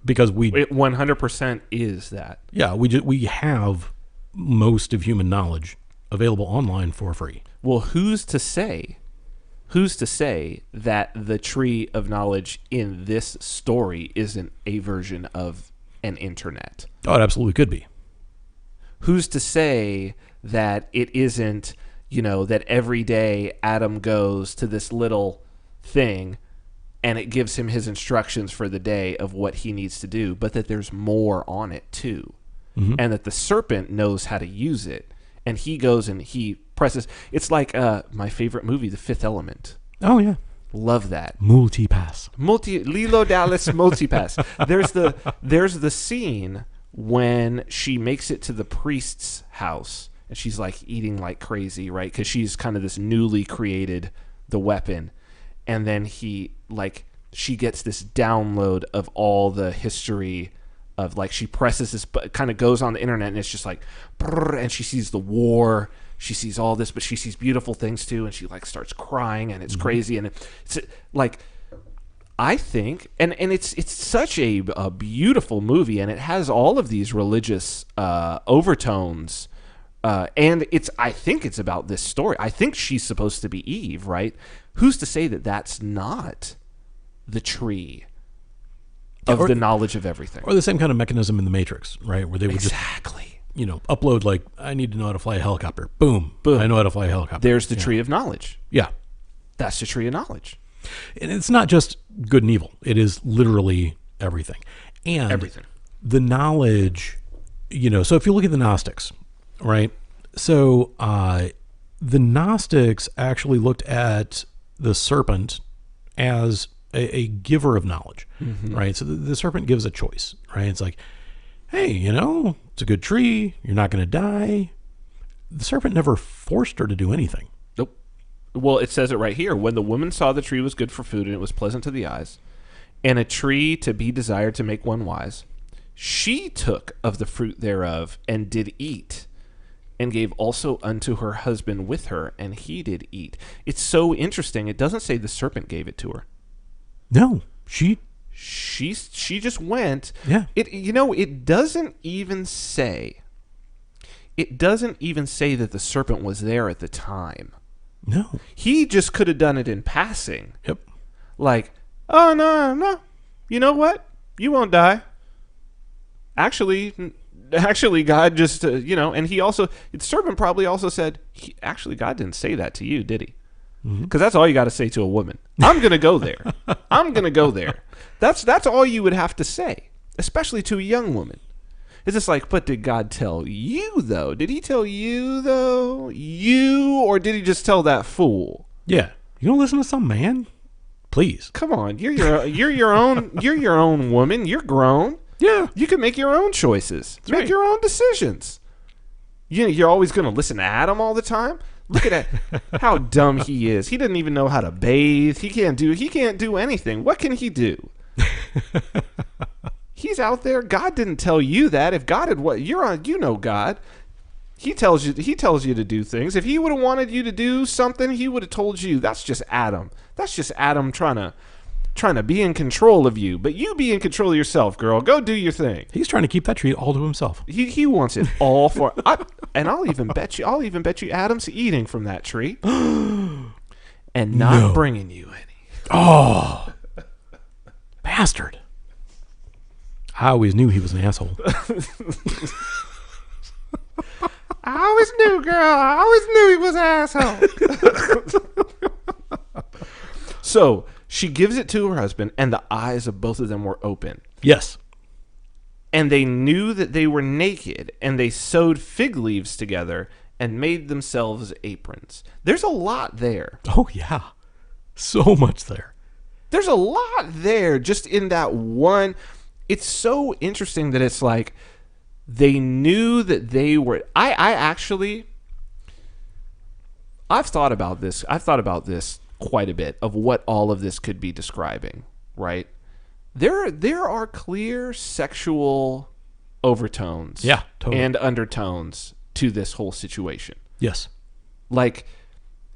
Because it 100% is that. Yeah, we have most of human knowledge available online for free. Well, who's to say that the tree of knowledge in this story isn't a version of an internet? Oh, it absolutely could be. Who's to say that it isn't, that every day Adam goes to this little thing and it gives him his instructions for the day of what he needs to do, but that there's more on it too. Mm-hmm. And that the serpent knows how to use it. And he goes and he presses. It's like my favorite movie, The Fifth Element. Oh, yeah. Love that. Multipass. Lilo Dallas Multipass. There's the scene when she makes it to the priest's house. And she's like eating like crazy, right? Because she's kind of this newly created the weapon. And then she gets this download of all the history of like, she presses this, but kind of goes on the internet and it's just like, and she sees the war, she sees all this, but she sees beautiful things too. And she like starts crying and it's crazy. And it's like, I think, and it's such a beautiful movie and it has all of these religious overtones. And I think it's about this story. I think she's supposed to be Eve, right? Who's to say that that's not the tree of the knowledge of everything? Or the same kind of mechanism in the Matrix, right? Where they would exactly. just, upload like, I need to know how to fly a helicopter. Boom. I know how to fly a helicopter. There's the tree of knowledge. Yeah. That's the tree of knowledge. And it's not just good and evil. It is literally everything. And everything. The knowledge, so if you look at the Gnostics, right? So the Gnostics actually looked at the serpent as a giver of knowledge, right? So the serpent gives a choice, right? It's like, hey, it's a good tree. You're not going to die. The serpent never forced her to do anything. Nope. Well, it says it right here. When the woman saw the tree was good for food and it was pleasant to the eyes, and a tree to be desired to make one wise, she took of the fruit thereof and did eat, and gave also unto her husband with her, and he did eat. It's so interesting. It doesn't say the serpent gave it to her. No, she just went. Yeah. It doesn't even say that the serpent was there at the time No. He just could have done it in passing. Yep. Like, oh, no. You know what? You won't die. Actually, God just, and he also, the serpent probably also said, actually, God didn't say that to you, did he? Because that's all you got to say to a woman. I'm going to go there. I'm going to go there. That's all you would have to say, especially to a young woman. It's just like, but did God tell you, though? Did he tell you, though? Or did he just tell that fool? Yeah. You don't listen to some man? Please. Come on. You're your own woman. You're grown. Yeah. You can make your own choices. That's make right. your own decisions. You're always going to listen to Adam all the time? Look at how dumb he is. He doesn't even know how to bathe. He can't do anything. What can he do? He's out there. God didn't tell you that. If God had God. He tells you to do things. If he would have wanted you to do something, he would have told you. That's just Adam. That's just Adam trying to be in control of you. But you be in control of yourself, girl. Go do your thing. He's trying to keep that tree all to himself. He wants it all for. And I'll even bet you Adam's eating from that tree and not bringing you any. Oh, bastard! I always knew he was an asshole. I always knew, girl. I always knew he was an asshole. So she gives it to her husband, and the eyes of both of them were open. Yes. And they knew that they were naked, and they sewed fig leaves together and made themselves aprons. There's a lot there. Oh, yeah. So much there. There's a lot there just in that one. It's so interesting that it's like they knew that they were. I've thought about this. I've thought about this quite a bit of what all of this could be describing, right? There are clear sexual overtones, Yeah, totally. and undertones to this whole situation. Yes. Like,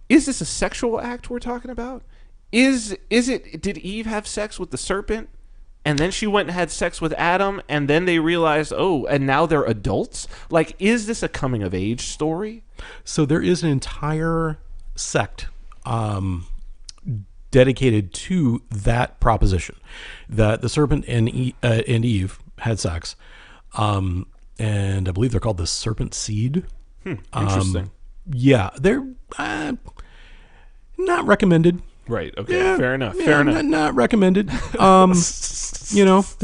is this a sexual act we're talking about? Is it? Did Eve have sex with the serpent, and then she went and had sex with Adam, and then they realized, oh, and now they're adults? Like, is this a coming of age story? So there is an entire sect dedicated to that proposition, that the serpent and Eve had sex, and I believe they're called the serpent seed. Interesting. Yeah, they're not recommended. Right. Okay. Yeah, Fair enough. yeah, Fair enough. Not recommended. They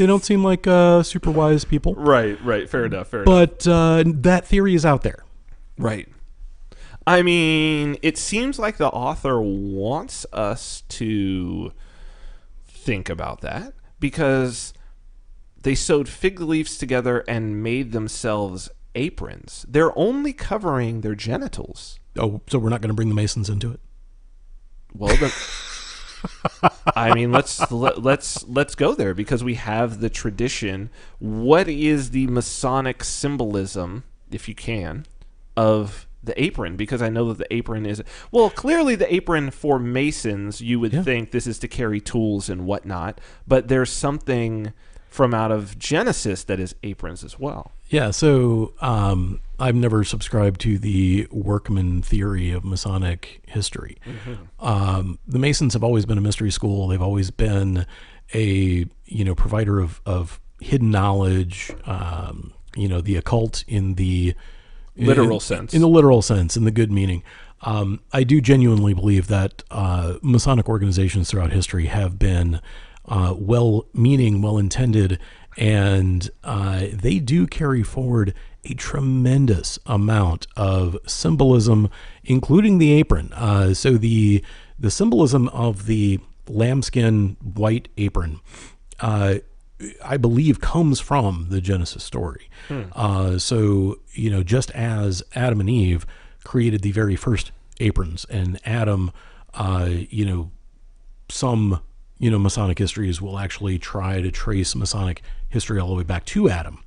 don't seem like super wise people. Right. Fair enough. But that theory is out there. Right. I mean, it seems like the author wants us to think about that because they sewed fig leaves together and made themselves aprons. They're only covering their genitals. Oh, so we're not going to bring the Masons into it? Well, I mean, let's go there because we have the tradition. What is the Masonic symbolism, if you can, of the apron? Because I know that the apron is, well, clearly the apron for Masons, you would think this is to carry tools and whatnot, but there's something from out of Genesis that is aprons as well. Yeah, so I've never subscribed to the workman theory of Masonic history. Mm-hmm. The Masons have always been a mystery school. They've always been a provider of hidden knowledge. The occult in the literal sense, in the literal sense, in the good meaning. I do genuinely believe that Masonic organizations throughout history have been well-meaning, well-intended, and they do carry forward a tremendous amount of symbolism, including the apron. So the symbolism of the lambskin white apron, I believe, comes from the Genesis story. So, just as Adam and Eve created the very first aprons, and Adam, some Masonic histories will actually try to trace Masonic history all the way back to Adam.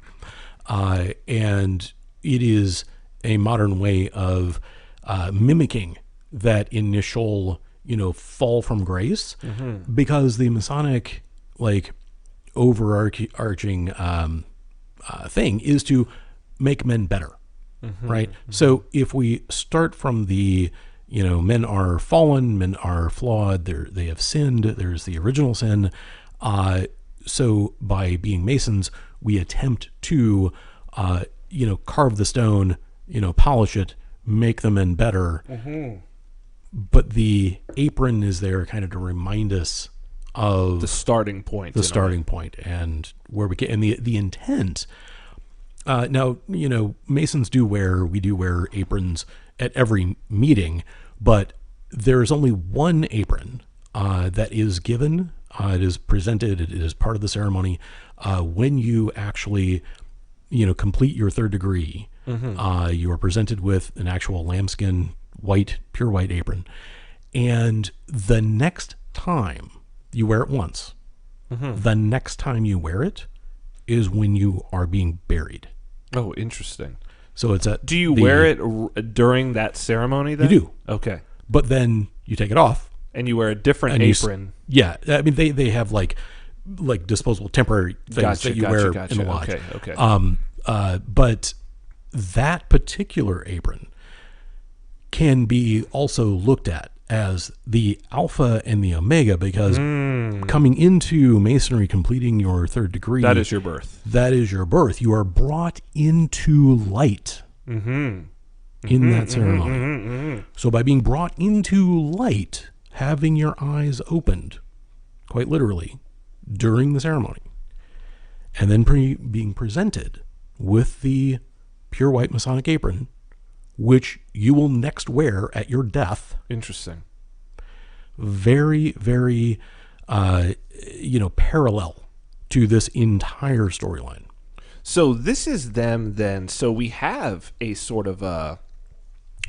And it is a modern way of mimicking that initial, fall from grace, because the Masonic, overarching thing is to make men better, right? So if we start from the Men are fallen, men are flawed, they have sinned, there's the original sin. So by being Masons, we attempt to, carve the stone, polish it, make the men better. But the apron is there kind of to remind us of The starting point. and where we get, and the intent. Now, Masons we do wear aprons at every meeting, but there's only one apron that is given. It is presented. It is part of the ceremony when you actually, complete your third degree. You are presented with an actual lambskin pure white apron, and the next time you wear it once, the next time you wear it is when you are being buried. Oh, interesting. So it's Do you wear it during that ceremony then? You do. Okay. But then you take it off. And you wear a different apron. Yeah. I mean, they have like disposable temporary things that you wear in the lodge. Okay. But that particular apron can be also looked at as the alpha and the omega, because coming into Masonry, completing your third degree, that is your birth. That is your birth. You are brought into light in that ceremony. So by being brought into light, having your eyes opened, quite literally, during the ceremony, and then being presented with the pure white Masonic apron, which you will next wear at your death. Interesting. Very, very, parallel to this entire storyline. So this is them then. So we have a sort of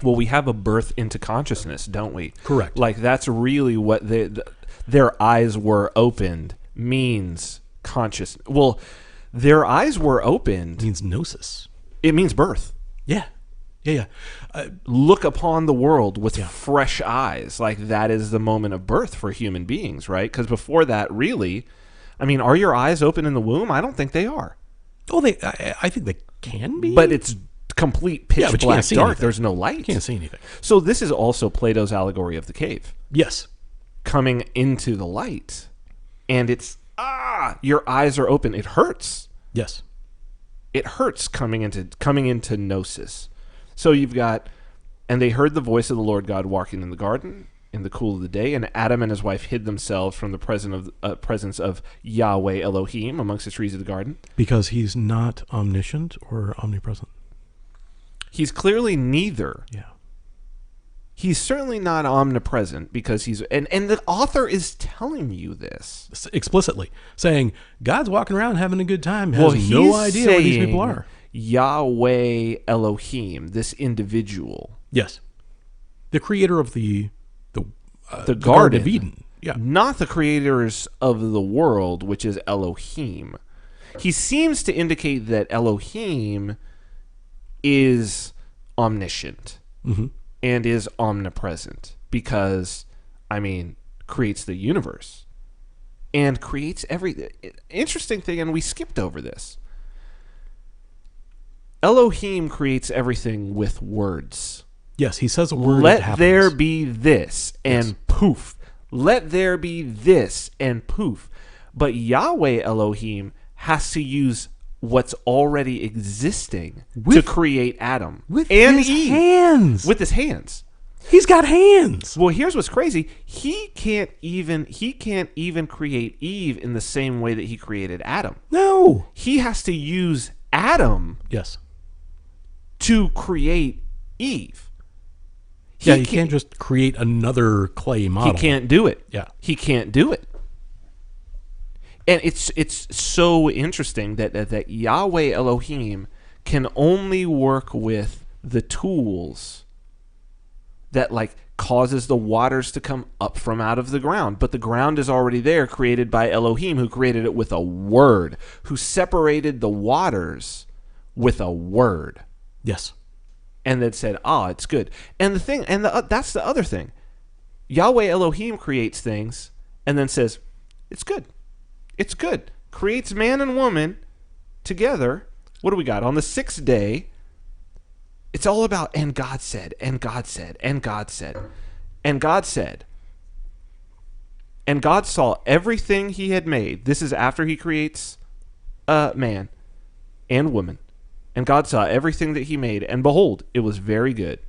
we have a birth into consciousness, don't we? Correct. Like that's really what their eyes were opened means conscious. Well, their eyes were opened. It means gnosis. It means birth. Yeah. Look upon the world with fresh eyes. Like that is the moment of birth for human beings, right? Because before that, really, I mean, are your eyes open in the womb? I don't think they are. Oh, I think they can be. But it's complete pitch black dark. Anything. There's no light. You can't see anything. So this is also Plato's allegory of the cave. Yes. Coming into the light. And it's, your eyes are open. It hurts. Yes. It hurts coming into gnosis. So you've got, and they heard the voice of the Lord God walking in the garden in the cool of the day, and Adam and his wife hid themselves from the presence of Yahweh Elohim amongst the trees of the garden. Because he's not omniscient or omnipresent. He's clearly neither. Yeah. He's certainly not omnipresent because he's, and the author is telling you this explicitly, saying God's walking around having a good time, has no idea where these people are. Yahweh Elohim, this individual. Yes. The creator of the Garden of Eden. Yeah. Not the creators of the world, which is Elohim. He seems to indicate that Elohim is omniscient and is omnipresent because, creates the universe and creates everything. Interesting thing, and we skipped over this. Elohim creates everything with words. Yes, he says a word. Let there be this, and poof. Let there be this, and poof. But Yahweh Elohim has to use what's already existing to create Adam with and his Eve. Hands. With his hands. He's got hands. Well, here's what's crazy. He can't even create Eve in the same way that he created Adam. No. He has to use Adam. Yes. To create Eve. He can't just create another clay model. He can't do it. Yeah. He can't do it. And it's so interesting that Yahweh Elohim can only work with the tools that causes the waters to come up from out of the ground. But the ground is already there, created by Elohim, who created it with a word, who separated the waters with a word. Yes. And then said, it's good. And that's the other thing. Yahweh Elohim creates things and then says, it's good. It's good. Creates man and woman together. What do we got? On the sixth day, It's all about, and God said, and God said, and God said, and God said. And God saw everything he had made. This is after he creates man and woman. And God saw everything that he made, and behold, it was very good.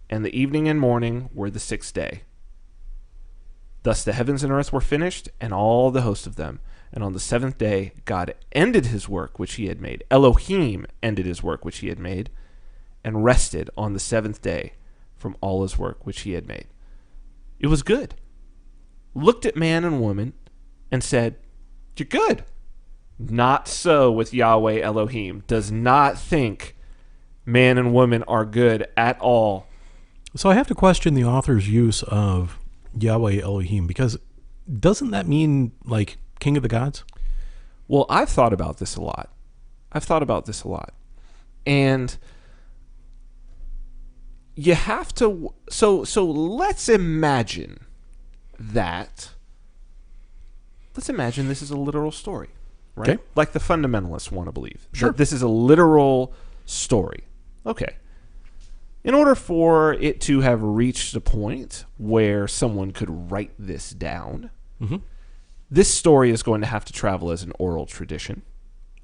And the evening and morning were the sixth day. Thus the heavens and earth were finished, and all the host of them. And on the seventh day, God ended his work which he had made. Elohim ended his work which he had made, and rested on the seventh day from all his work which he had made. It was good. Looked at man and woman and said, "You're good." Not so with Yahweh Elohim. Does not think man and woman are good at all. So I have to question the author's use of Yahweh Elohim, because doesn't that mean like king of the gods? Well, I've thought about this a lot. And you have to, so let's imagine that, let's imagine this is a literal story, right? Okay. Like the fundamentalists want to believe. Sure. That this is a literal story. Okay. In order for it to have reached a point where someone could write this down, Mm-hmm. this story is going to have to travel as an oral tradition.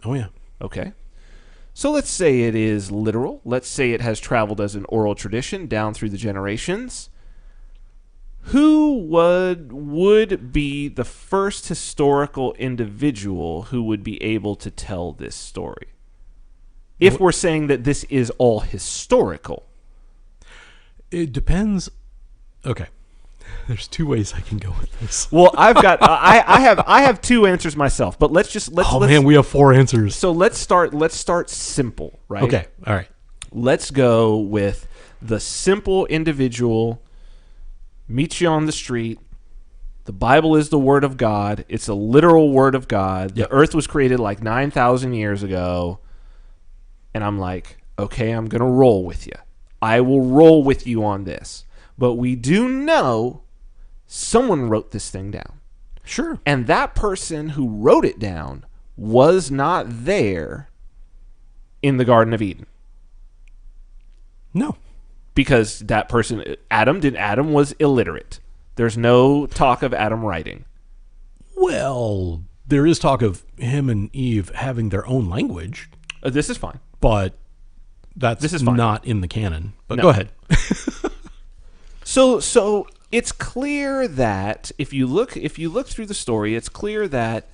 Oh, yeah. Okay. So let's say it is literal. Let's say it has traveled as an oral tradition down through the generations. Who would be the first historical individual who would be able to tell this story? If we're saying that this is all historical. It depends. Okay. There's two ways I can go with this. Well, I've got I have two answers myself, but let's Man, we have four answers. So let's start simple, right? Okay. All right. Let's go with the simple individual meets you on the street. The Bible is the word of God. It's a literal word of God. Yep. The earth was created like 9,000 years ago. And I'm like, okay, I'm going to roll with you. I will roll with you on this. But we do know someone wrote this thing down. Sure. And that person who wrote it down was not there in the Garden of Eden. No. Because that person, Adam was illiterate. There's no talk of Adam writing. Well, there is talk of him and Eve having their own language, This is fine. but that's This is fine. not in the canon. But No. go ahead. So it's clear that if you look through the story, it's clear that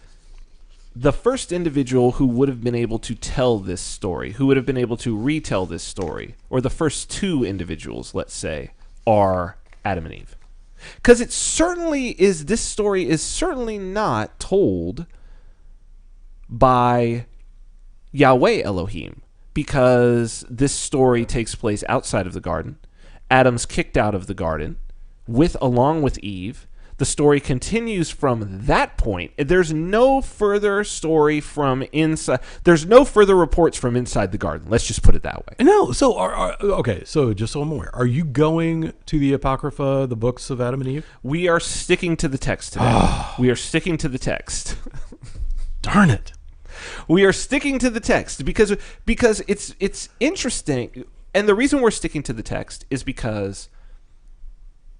the first individual who would have been able to tell this story, who would have been able to retell this story, or the first two individuals, let's say, are Adam and Eve. Because this story is certainly not told by Yahweh Elohim, because this story takes place outside of the garden. Adam's kicked out of the garden along with Eve. The story continues from that point. There's no further story from inside. There's no further reports from inside the garden. Let's just put it that way. No. So, okay. So, just so I'm aware, are you going to the Apocrypha, the books of Adam and Eve? We are sticking to the text today. We are sticking to the text. Darn it. We are sticking to the text because it's interesting. And the reason we're sticking to the text is because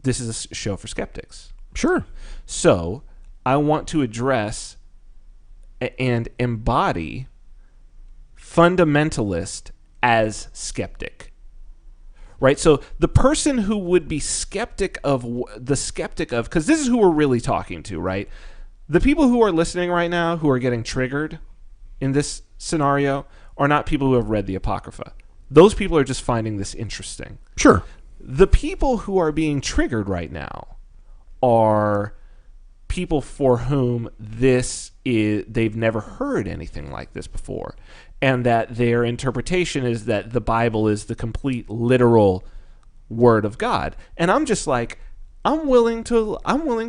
this is a show for skeptics. Sure. So I want to address and embody fundamentalist as skeptic. Right? So the person who would be skeptic of, because this is who we're really talking to, right? The people who are listening right now who are getting triggered in this scenario are not people who have read the Apocrypha. Those people are just finding this interesting. Sure. The people who are being triggered right now are people for whom they've never heard anything like this before, and that their interpretation is that the Bible is the complete literal word of God. And I'm just like, I'm willing to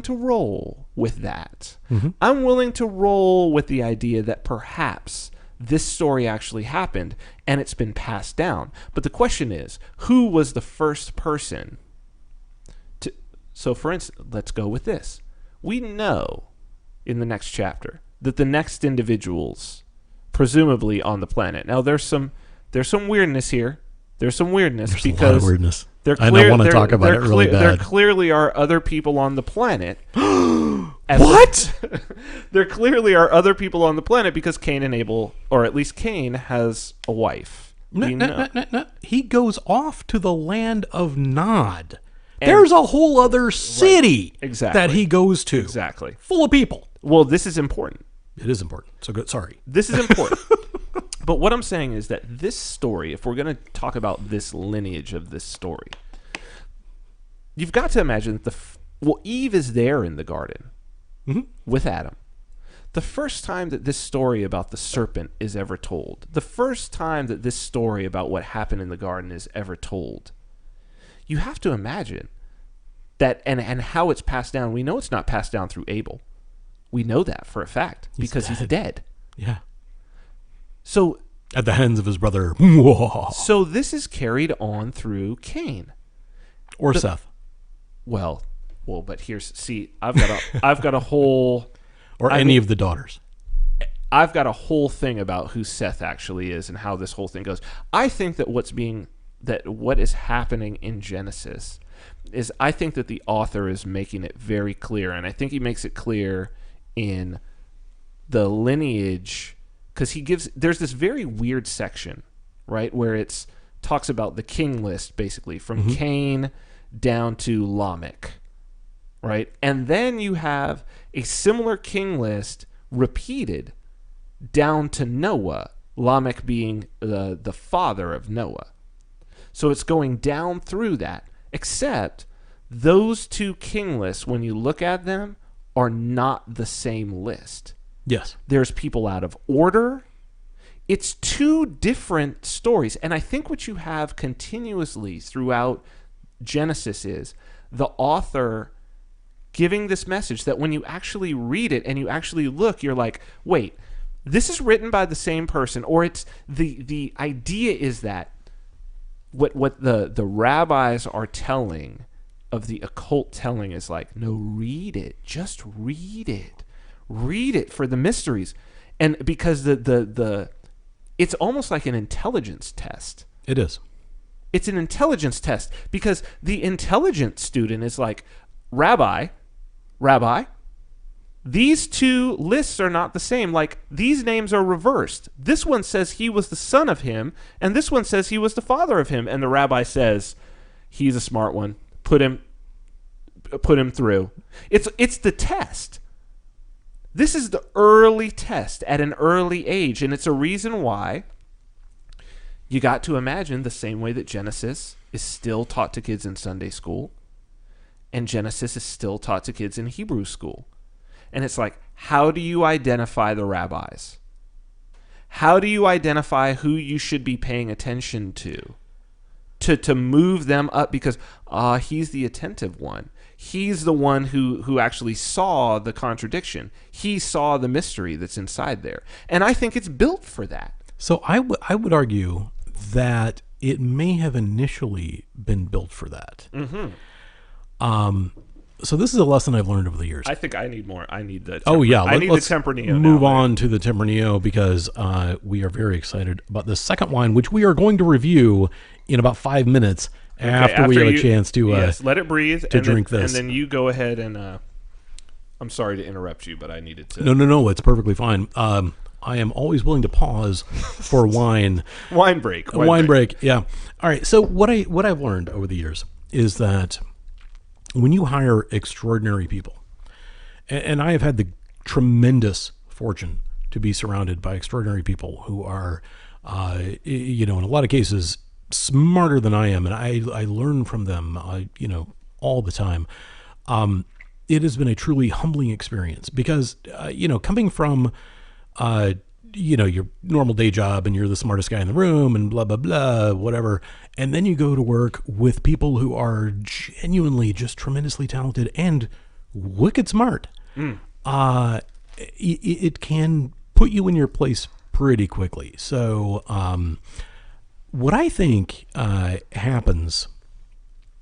roll with that. Mm-hmm. I'm willing to roll with the idea that perhaps this story actually happened and it's been passed down. But the question is, who was the first person to... So for instance, let's go with this. We know in the next chapter that the next individuals presumably on the planet. Now there's some weirdness here. There's some weirdness There's a lot because of weirdness. they're I clear, want to there- talk about there it really cle- There bad. clearly are other people on the planet. What? There clearly are other people on the planet because Cain and Abel, or at least Cain, has a wife. We know. No. He goes off to the land of Nod. There's a whole other city Exactly. that he goes to. Exactly. Full of people. Well, this is important. It is important. So good. Sorry. This is important. But what I'm saying is that this story, if we're going to talk about this lineage of this story, you've got to imagine that Eve is there in the garden with Adam. The first time that this story about the serpent is ever told, the first time that this story about what happened in the garden is ever told, you have to imagine that, and how it's passed down. We know it's not passed down through Abel. We know that for a fact because he's dead. Yeah. So at the hands of his brother. So this is carried on through Cain. Or Seth. Well, but I've got a whole... Or any of the daughters. I've got a whole thing about who Seth actually is and how this whole thing goes. I think that what is happening in Genesis is, I think that the author is making it very clear, and I think he makes it clear in the lineage, because there's this very weird section, right, where it's talks about the king list, basically from Cain down to Lamech, right? And then you have a similar king list repeated down to Noah, Lamech being the father of Noah. So it's going down through that, except those two king lists, when you look at them, are not the same list. Yes. There's people out of order. It's two different stories. And I think what you have continuously throughout Genesis is the author giving this message that when you actually read it and you actually look, you're like, wait, this is written by the same person, or it's the idea is that what the rabbis are telling of the occult telling is like, no, read it. Just read it. Read it for the mysteries. And because the it's almost like an intelligence test. It is. It's an intelligence test because the intelligent student is like, Rabbi, these two lists are not the same. Like, these names are reversed. This one says he was the son of him, and this one says he was the father of him. And the rabbi says, he's a smart one. Put him through. It's the test. This is the early test at an early age, and it's a reason why you got to imagine the same way that Genesis is still taught to kids in Sunday school, and Genesis is still taught to kids in Hebrew school. And it's like, how do you identify the rabbis? How do you identify who you should be paying attention to move them up? Because he's the attentive one. He's the one who actually saw the contradiction. He saw the mystery that's inside there. And I think it's built for that. So I would argue that it may have initially been built for that. So this is a lesson I've learned over the years. I think I need more. I need the let's the Tempranillo. Move on to the Tempranillo because we are very excited about the second wine, which we are going to review in about 5 minutes after we have a chance to let it breathe to drink this. And then you go ahead and I'm sorry to interrupt you, but I needed to. No, it's perfectly fine. I am always willing to pause for wine. Wine break. Wine break. Yeah. All right. So what I've learned over the years is that when you hire extraordinary people, and I have had the tremendous fortune to be surrounded by extraordinary people who are, in a lot of cases, smarter than I am, and I learn from them, all the time. It has been a truly humbling experience because, coming from, your normal day job and you're the smartest guy in the room and blah, blah, blah, whatever. And then you go to work with people who are genuinely just tremendously talented and wicked smart. It can put you in your place pretty quickly. So what I think happens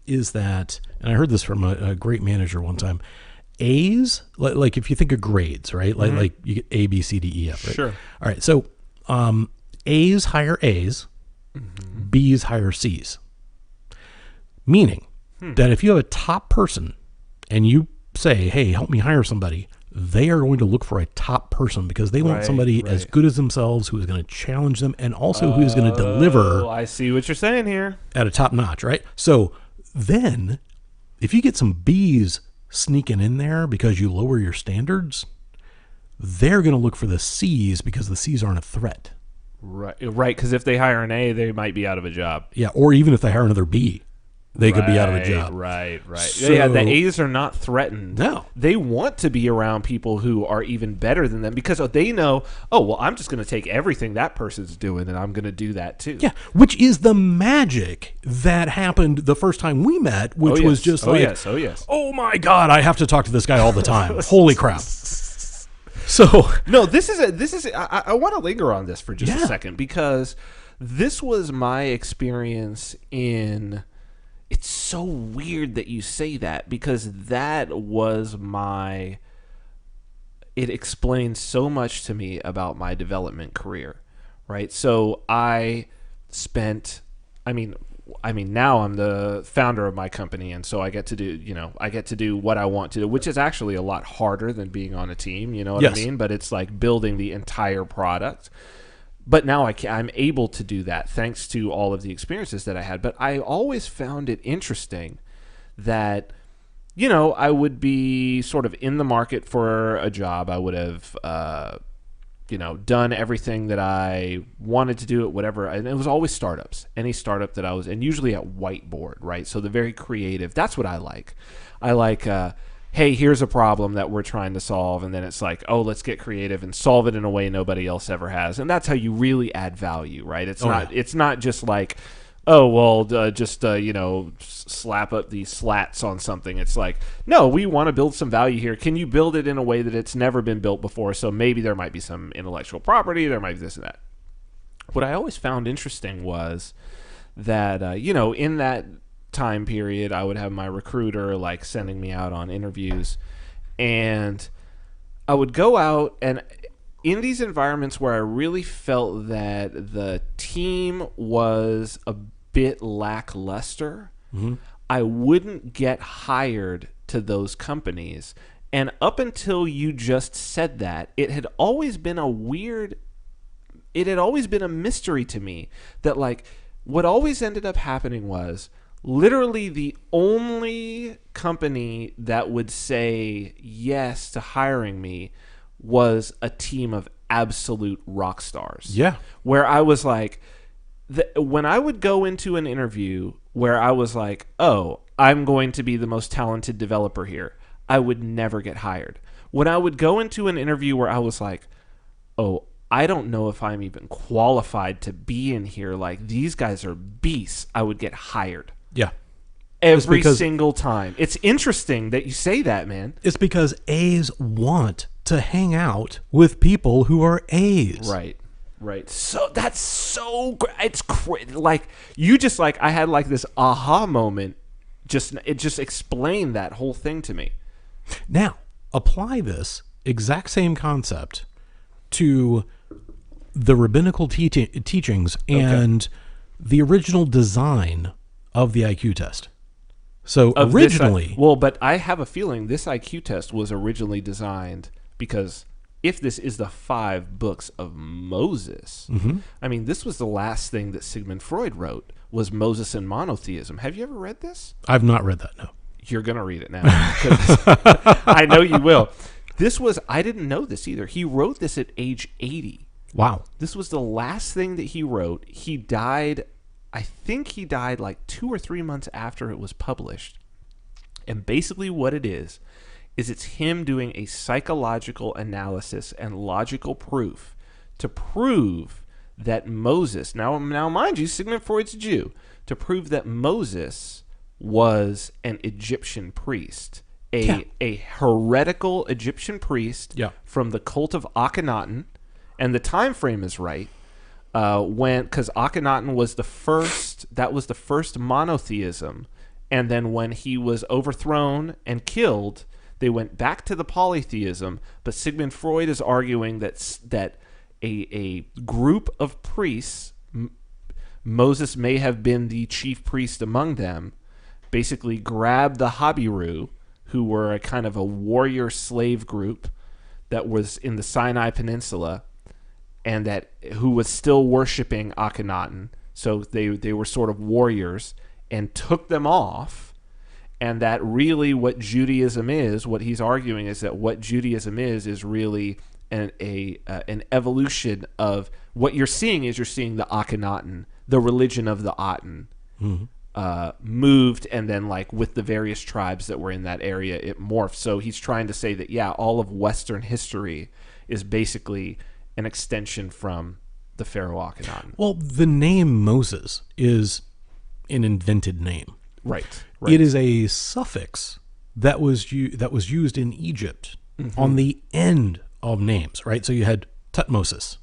is that, and I heard this from a great manager one time, A's, like if you think of grades, right? Like you get A, B, C, D, E, F, right? Sure. All right. So A's hire A's, B's hire C's. Meaning that if you have a top person and you say, hey, help me hire somebody, they are going to look for a top person because they want somebody as good as themselves who is going to challenge them and also who is going to deliver. I see what you're saying here. At a top notch, right? So then if you get some B's sneaking in there because you lower your standards, they're going to look for the C's because the C's aren't a threat. Right. Because if they hire an A, they might be out of a job. Yeah, or even if they hire another B, they could be out of a job. Right. So, yeah, the A's are not threatened. No. They want to be around people who are even better than them because they know, oh, well, I'm just going to take everything that person's doing and I'm going to do that too. Yeah, which is the magic that happened the first time we met, which was just oh my God, I have to talk to this guy all the time. Holy crap. So no, this is I want to linger on this for just a second because this was my experience in. It's so weird that you say that because that was it explains so much to me about my development career, right? So I mean, now I'm the founder of my company, and so I get to do what I want to do, which is actually a lot harder than being on a team, you know what I mean? But it's like building the entire product. But now I'm able to do that thanks to all of the experiences that I had. But I always found it interesting that, I would be sort of in the market for a job. I would have, done everything that I wanted to do at whatever. And it was always startups, any startup that I was in, usually at whiteboard, right? So the very creative, that's what I like. I like, hey, here's a problem that we're trying to solve. And then it's like, oh, let's get creative and solve it in a way nobody else ever has. And that's how you really add value, right? It's not just like, oh, well, slap up these slats on something. It's like, no, we want to build some value here. Can you build it in a way that it's never been built before? So maybe there might be some intellectual property. There might be this and that. What I always found interesting was that, in that time period, I would have my recruiter like sending me out on interviews, and I would go out, and in these environments where I really felt that the team was a bit lackluster, I wouldn't get hired to those companies. And up until you just said that, it had always been a mystery to me that like what always ended up happening was literally the only company that would say yes to hiring me was a team of absolute rock stars. Yeah. Where I was like, when I would go into an interview where I was like, oh, I'm going to be the most talented developer here, I would never get hired. When I would go into an interview where I was like, oh, I don't know if I'm even qualified to be in here, like these guys are beasts, I would get hired. Yeah. Every single time. It's interesting that you say that, man. It's because A's want to hang out with people who are A's. Right. So that's so great. It's like you just like I had like this aha moment. It just explained that whole thing to me. Now, apply this exact same concept to the rabbinical teachings and the original design of the IQ test. So originally... but I have a feeling this IQ test was originally designed because if this is the 5 books of Moses, I mean, this was the last thing that Sigmund Freud wrote, was Moses and monotheism. Have you ever read this? I've not read that, no. You're going to read it now. I know you will. I didn't know this either. He wrote this at age 80. Wow. This was the last thing that he wrote. He died, I think he died like 2 or 3 months after it was published. And basically what it is it's him doing a psychological analysis and logical proof to prove that Moses, now mind you, Sigmund Freud's a Jew, to prove that Moses was an Egyptian priest, a heretical Egyptian priest from the cult of Akhenaten, and the time frame is right, because Akhenaten was the first monotheism, and then when he was overthrown and killed, they went back to the polytheism. But Sigmund Freud is arguing that a group of priests Moses may have been the chief priest among them, basically grabbed the Habiru, who were a kind of a warrior slave group that was in the Sinai Peninsula, and who was still worshiping Akhenaten. So they were sort of warriors, and took them off. And that really what Judaism is, what he's arguing is that what Judaism is really an evolution of what you're seeing is you're seeing the Akhenaten, the religion of the Aten, moved, and then like with the various tribes that were in that area, it morphed. So he's trying to say that, yeah, all of Western history is basically an extension from the Pharaoh Akhenaten. Well, the name Moses is an invented name. Right. It is a suffix that was used in Egypt on the end of names, right? So you had Tutmosis.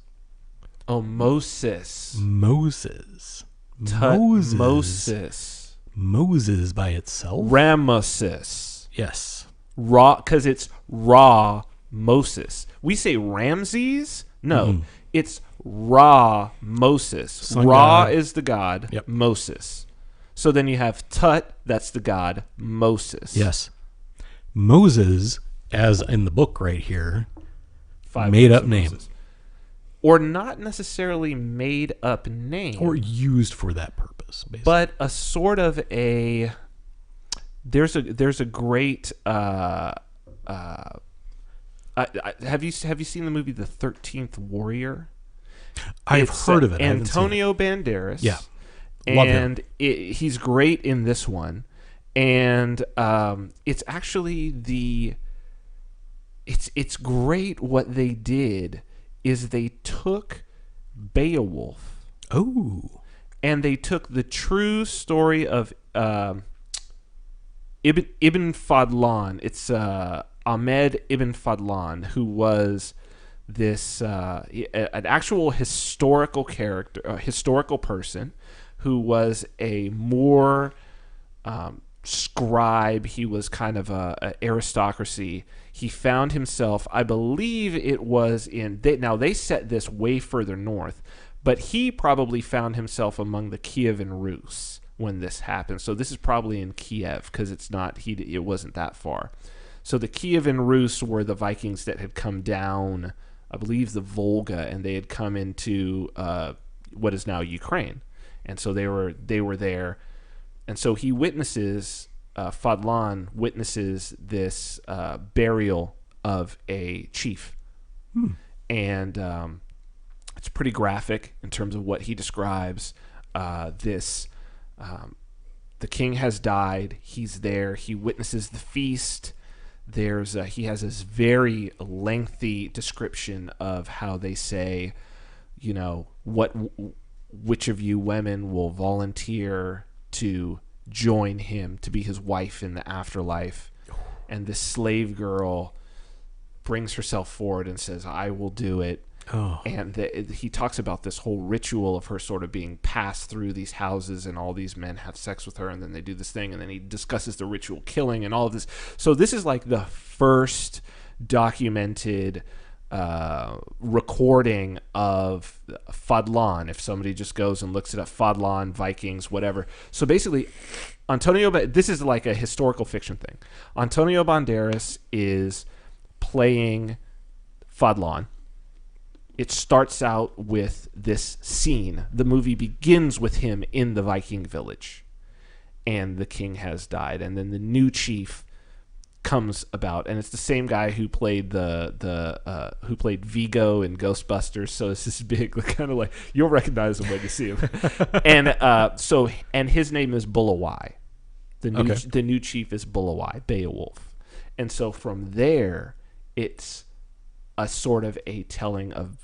Oh, Moses. Moses. Moses. Moses by itself? Ramesses. Yes. Because it's Ra Moses. We say Ramses? No, it's Ra Moses. Sun Ra god. is the god, Yep. Moses. So then you have Tut, that's the god, Moses. Yes. Moses, as in the book right here, 5 made books up of name. Moses. Or not necessarily made up name. Or used for that purpose, basically. But a sort of a there's a great have you seen the movie The 13th Warrior? I've It's, heard of it. I haven't seen Antonio Banderas. Yeah. Love And he's great in this one. And it's actually it's great what they did is they took Beowulf it. Oh. and they took the true story of Ibn Fadlan. It's Ahmed Ibn Fadlan, who was this an actual historical character, a historical person who was a more scribe. He was kind of a aristocracy. He found himself, I believe it was now they set this way further north, but he probably found himself among the Kievan Rus when this happened. So this is probably in Kiev because it wasn't that far. So the Kievan Rus were the Vikings that had come down, I believe, the Volga, and they had come into what is now Ukraine. And so they were there. And so he witnesses, Fadlan witnesses this burial of a chief. And it's pretty graphic in terms of what he describes. The king has died. He's there. He witnesses the feast. He has this very lengthy description of how they say, which of you women will volunteer to join him to be his wife in the afterlife. And this slave girl brings herself forward and says, I will do it. Oh. And he talks about this whole ritual of her sort of being passed through these houses, and all these men have sex with her, and then they do this thing, and then he discusses the ritual killing and all of this. So this is like the first documented recording of Fadlan. If somebody just goes and looks it up, Fadlan, Vikings, whatever. So basically, this is like a historical fiction thing. Antonio Banderas is playing Fadlan. It starts out with this scene. The movie begins with him in the Viking village, and the king has died, and then the new chief comes about, and it's the same guy who played who played Vigo in Ghostbusters. So it's this big, kind of like, you'll recognize him when you see him. And his name is Bulawai. The new chief is Bulawai, Beowulf, and so from there, it's a sort of a telling of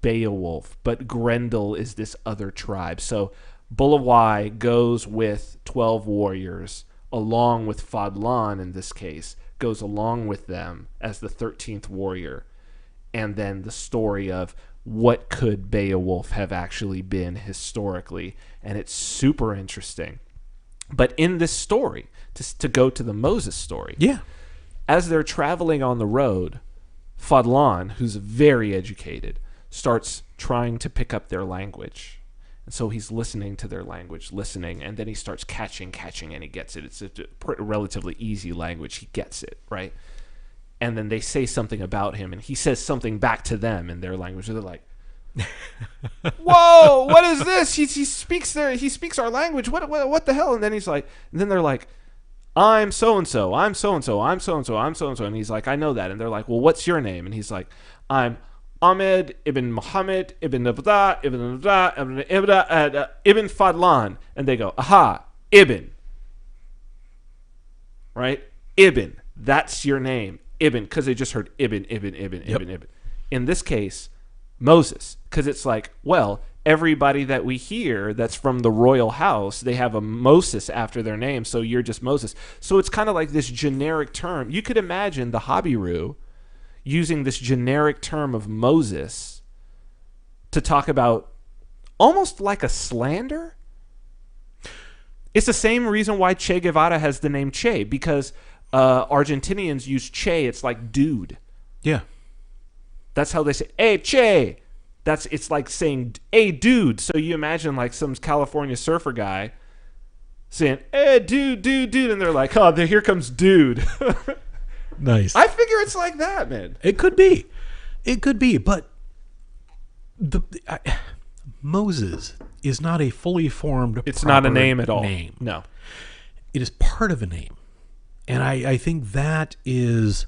Beowulf, but Grendel is this other tribe. So Bulawai goes with 12 warriors, along with Fadlan in this case, goes along with them as the 13th warrior. And then the story of what could Beowulf have actually been historically. And it's super interesting. But in this story, to go to the Moses story, as they're traveling on the road, Fadlan, who's very educated, starts trying to pick up their language. And so he's listening to their language, listening, and then he starts catching, and he gets it. It's a relatively easy language. He gets it, right? And then they say something about him, and he says something back to them in their language. And they're like, "Whoa, what is this? He speaks our language. What the hell?" And then then they're like, "I'm so and so. I'm so and so. I'm so and so. I'm so and so." And he's like, "I know that." And they're like, "Well, what's your name?" And he's like, "I'm Ahmed ibn Muhammad ibn Abda ibn Abda ibn Fadlan." And they go, "Aha, Ibn." Right? Ibn. That's your name. Ibn. Because they just heard Ibn. In this case, Moses. Because it's like, well, everybody that we hear that's from the royal house, they have a Moses after their name, so you're just Moses. So it's kind of like this generic term. You could imagine the Habiru using this generic term of Moses to talk about almost like a slander. It's the same reason why Che Guevara has the name Che, because Argentinians use Che. It's like dude. Yeah. That's how they say, "Hey, Che." It's like saying, "Hey, dude." So you imagine like some California surfer guy saying, "Hey, dude," and they're like, "Oh, here comes dude." Nice. I figure it's like that, man. It could be, but Moses is not a fully formed. It's not a name at all. Name. No, it is part of a name, and I think that is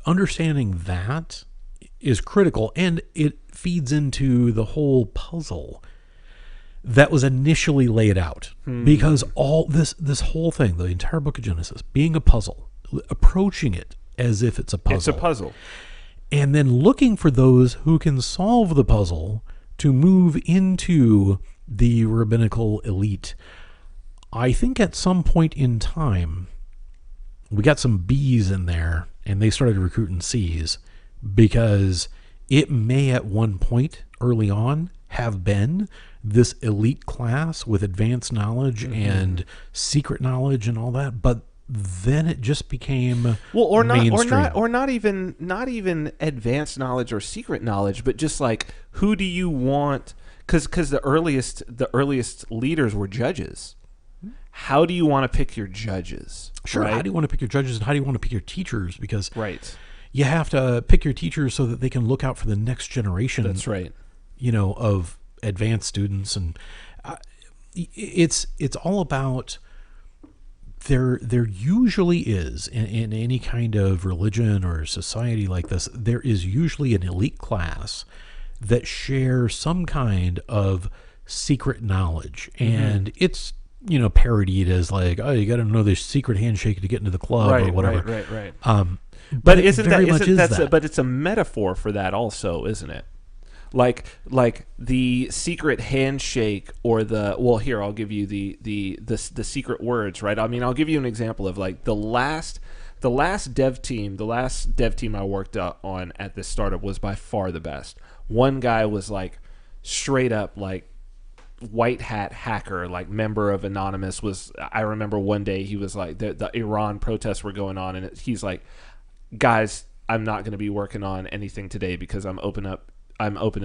understanding that is critical, and it feeds into the whole puzzle that was initially laid out. Because all this whole thing, the entire book of Genesis, being a puzzle, approaching it as if it's a puzzle. It's a puzzle. And then looking for those who can solve the puzzle to move into the rabbinical elite. I think at some point in time, we got some B's in there, and they started recruiting C's, because it may at one point early on have been this elite class with advanced knowledge and secret knowledge and all that, but then it just became not even advanced knowledge or secret knowledge, but just like, who do you want? Because the earliest leaders were judges. How do you want to pick your judges? Sure. Right? How do you want to pick your judges, and how do you want to pick your teachers? Because right. You have to pick your teachers so that they can look out for the next generation. That's right. Of advanced students, and it's all about. There usually is in any kind of religion or society like this. There is usually an elite class that share some kind of secret knowledge, and it's parodied as like, oh, you got to know this secret handshake to get into the club or whatever. Right. But but it's a metaphor for that also, isn't it? Like the secret handshake, or here, I'll give you the secret words, right? I mean, I'll give you an example of like the last dev team I worked on at this startup was by far the best. One guy was like straight up like white hat hacker, like member of Anonymous. I remember one day he was like, the Iran protests were going on, and he's like, "Guys, I'm not going to be working on anything today because I'm opening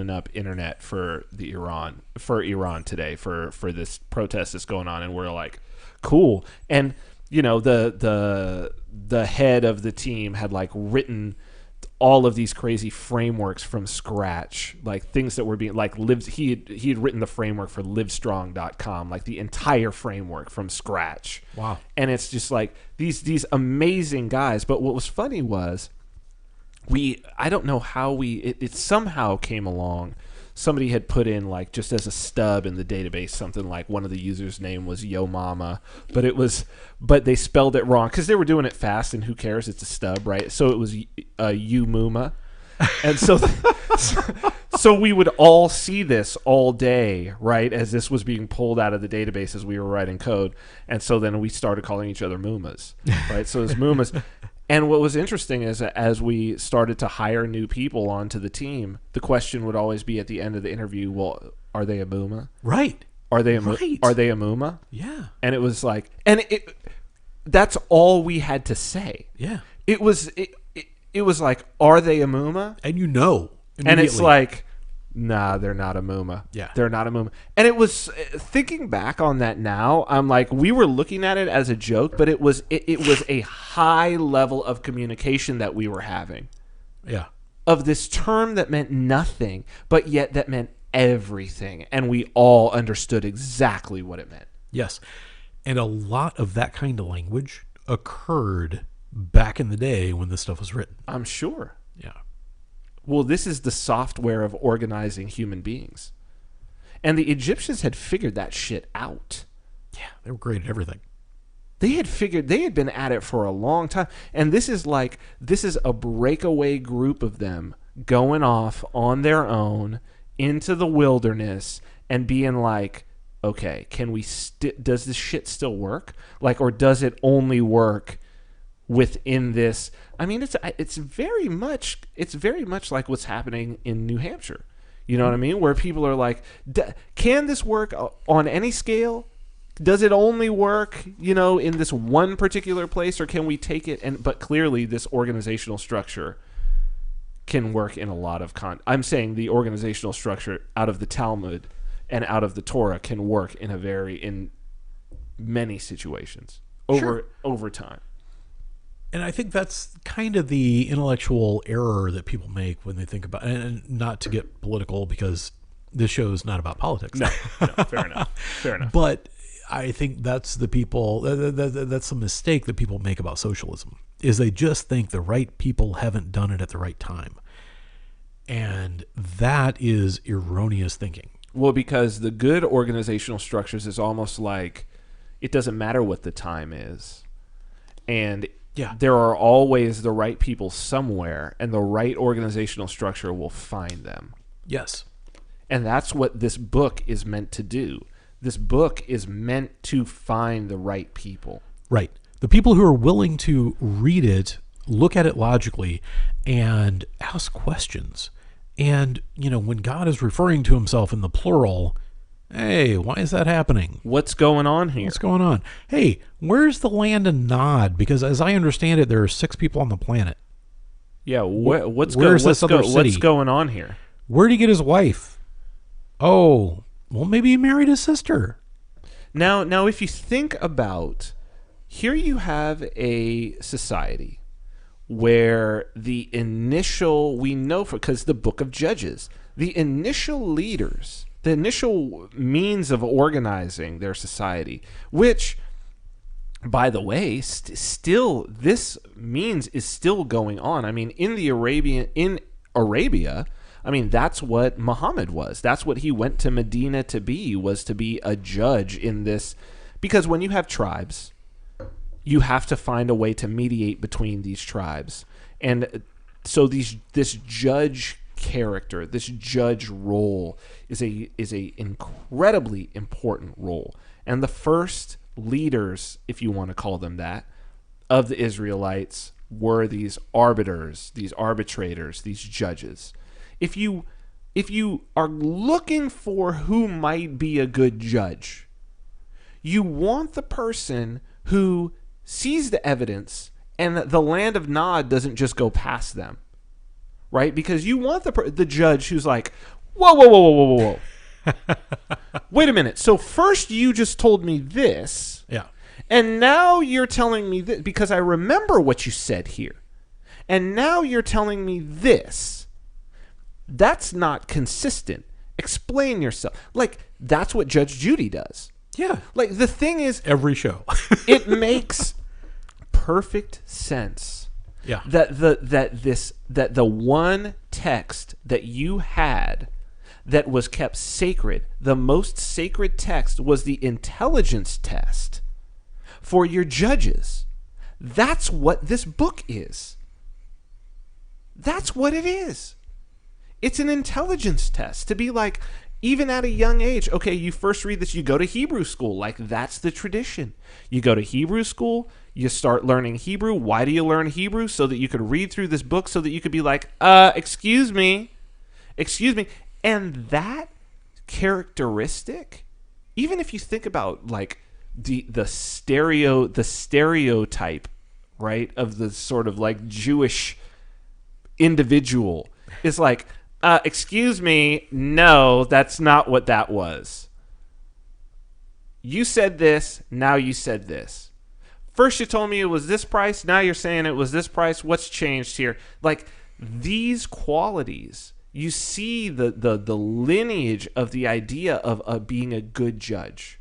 up internet for Iran today for this protest that's going on." And we're like, cool. And the head of the team had like written all of these crazy frameworks from scratch, like things that were being like he had written the framework for livestrong.com, like the entire framework from scratch. Wow. And it's just like these amazing guys. But what was funny was I don't know how it somehow came along. Somebody had put in like just as a stub in the database something like one of the users' name was Yo Mama, but they spelled it wrong because they were doing it fast, and who cares? It's a stub, right? So it was You Muma, and so we would all see this all day, right? As this was being pulled out of the database as we were writing code, and so then we started calling each other Mumas, right? So it was Mumas. And what was interesting is that as we started to hire new people onto the team, the question would always be at the end of the interview, well, are they a Muma? Right. Are they a right. Muma? Yeah. And it was like, that's all we had to say. Yeah. It was like, are they a Muma? And immediately. And it's like, Nah, they're not a Muma. Yeah. They're not a Muma. And it was, thinking back on that now, I'm like, we were looking at it as a joke, but it was a high level of communication that we were having. Yeah. Of this term that meant nothing, but yet that meant everything. And we all understood exactly what it meant. Yes. And a lot of that kind of language occurred back in the day when this stuff was written. I'm sure. Yeah. Well, this is the software of organizing human beings. And the Egyptians had figured that shit out. Yeah, they were great at everything. They had been at it for a long time. And this is a breakaway group of them going off on their own into the wilderness and being like, okay, does this shit still work? Like, or does it only work within this? I mean, it's very much like what's happening in New Hampshire. You know what I mean? Where people are like, can this work on any scale? Does it only work, in this one particular place, or can we take it? But clearly, this organizational structure can work in a lot of I'm saying the organizational structure out of the Talmud and out of the Torah can work in many situations over time. And I think that's kind of the intellectual error that people make when they think about, and not to get political because this show is not about politics. No, fair enough. Fair enough. But I think that's that's the mistake that people make about socialism, is they just think the right people haven't done it at the right time. And that is erroneous thinking. Well, because the good organizational structures is almost like it doesn't matter what the time is. And there are always the right people somewhere, and the right organizational structure will find them. Yes. And that's what this book is meant to do. This book is meant to find the right people. Right. The people who are willing to read it, look at it logically, and ask questions. And, when God is referring to himself in the plural, hey, why is that happening? What's going on here? What's going on? Hey, where's the land of Nod? Because as I understand it, there are 6 people on the planet. Yeah, what's city? Going on here? Where'd he get his wife? Oh, well, maybe he married his sister. Now, if you think about, here you have a society where the initial, we know because the book of Judges, the initial leaders, the initial means of organizing their society, which, by the way, still this means is still going on. I mean, in Arabia, I mean, that's what Muhammad was. That's what he went to Medina to be, was to be a judge in this. Because when you have tribes, you have to find a way to mediate between these tribes. And so this judge character, this judge role is a incredibly important role. And the first leaders, if you want to call them that, of the Israelites were these arbiters, these arbitrators, these judges. If you are looking for who might be a good judge, you want the person who sees the evidence and the land of Nod doesn't just go past them, right? Because you want the judge who's like, whoa. Wait a minute. So first you just told me this. Yeah. And now you're telling me this because I remember what you said here. And now you're telling me this. That's not consistent. Explain yourself. Like, that's what Judge Judy does. Yeah. Like, the thing is, every show. It makes perfect sense. Yeah. That the one text that you had that was kept sacred, the most sacred text, was the intelligence test for your judges. That's what this book is. That's what it is. It's an intelligence test to be like, even at a young age, okay, you first read this, you go to Hebrew school. Like, that's the tradition. You go to Hebrew school, you start learning Hebrew. Why do you learn Hebrew? So that you could read through this book, so that you could be like, excuse me. And that characteristic, even if you think about like the stereotype, right, of the sort of like Jewish individual, is like, Excuse me, no, that's not what that was. You said this, now you said this. First you told me it was this price, now you're saying it was this price. What's changed here? Like, these qualities, you see the lineage of the idea of being a good judge.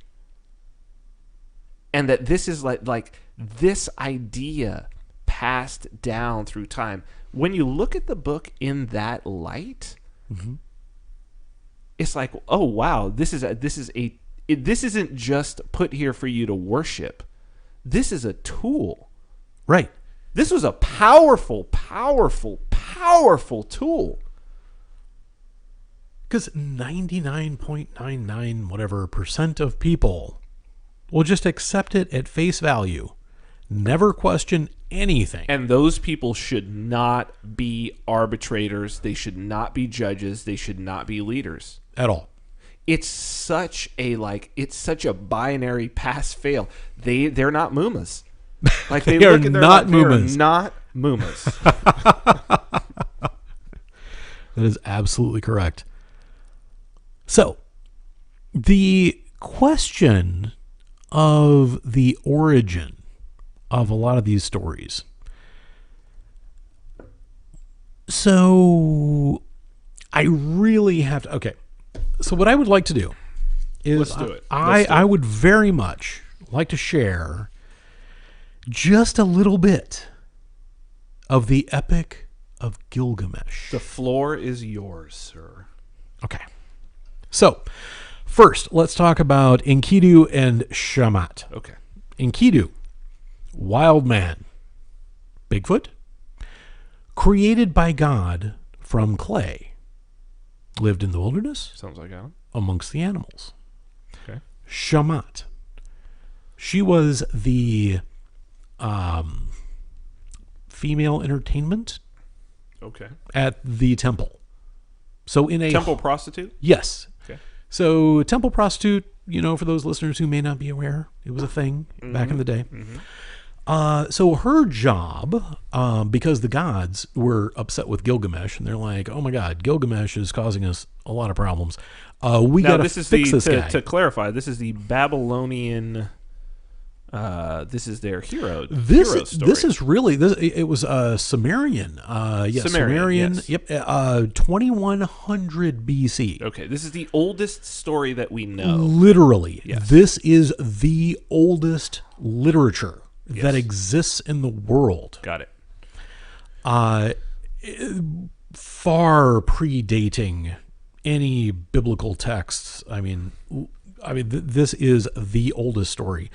And that this is like this idea passed down through time. When you look at the book in that light, it's like, oh wow, this isn't just put here for you to worship. This is a tool. Right. This was a powerful, powerful, powerful tool. Because 99.99 whatever percent of people will just accept it at face value, never question anything. And those people should not be arbitrators. They should not be judges. They should not be leaders. At all. It's such a binary pass fail. They're not mumas. Like they are look at their not life, they are mumas. not mumas. That is absolutely correct. So, the question of the origin of a lot of these stories. So, I really have to... Okay. So, what I would like to do is... Let's do it. I would very much like to share just a little bit of the Epic of Gilgamesh. The floor is yours, sir. Okay. So, first, let's talk about Enkidu and Shamat. Okay. Enkidu, wild man, Bigfoot, created by God from clay, lived in the wilderness Sounds like Alan. amongst the animals. Okay. Shamat, she was the female entertainment Okay. at the temple. So in a Temple prostitute? yes. Okay. So temple prostitute, for those listeners who may not be aware, it was a thing back in the day. So her job, because the gods were upset with Gilgamesh, and they're like, "Oh my God, Gilgamesh is causing us a lot of problems. We got to fix this guy." To clarify, this is the Babylonian. This is their hero. hero story. This is really it was Sumerian. Sumerian. Yes. Yep. 2100 BC. Okay, this is the oldest story that we know. Literally, Yes. this is the oldest literature Yes. that exists in the world. Got it. Far predating any biblical texts. I mean, this is the oldest story,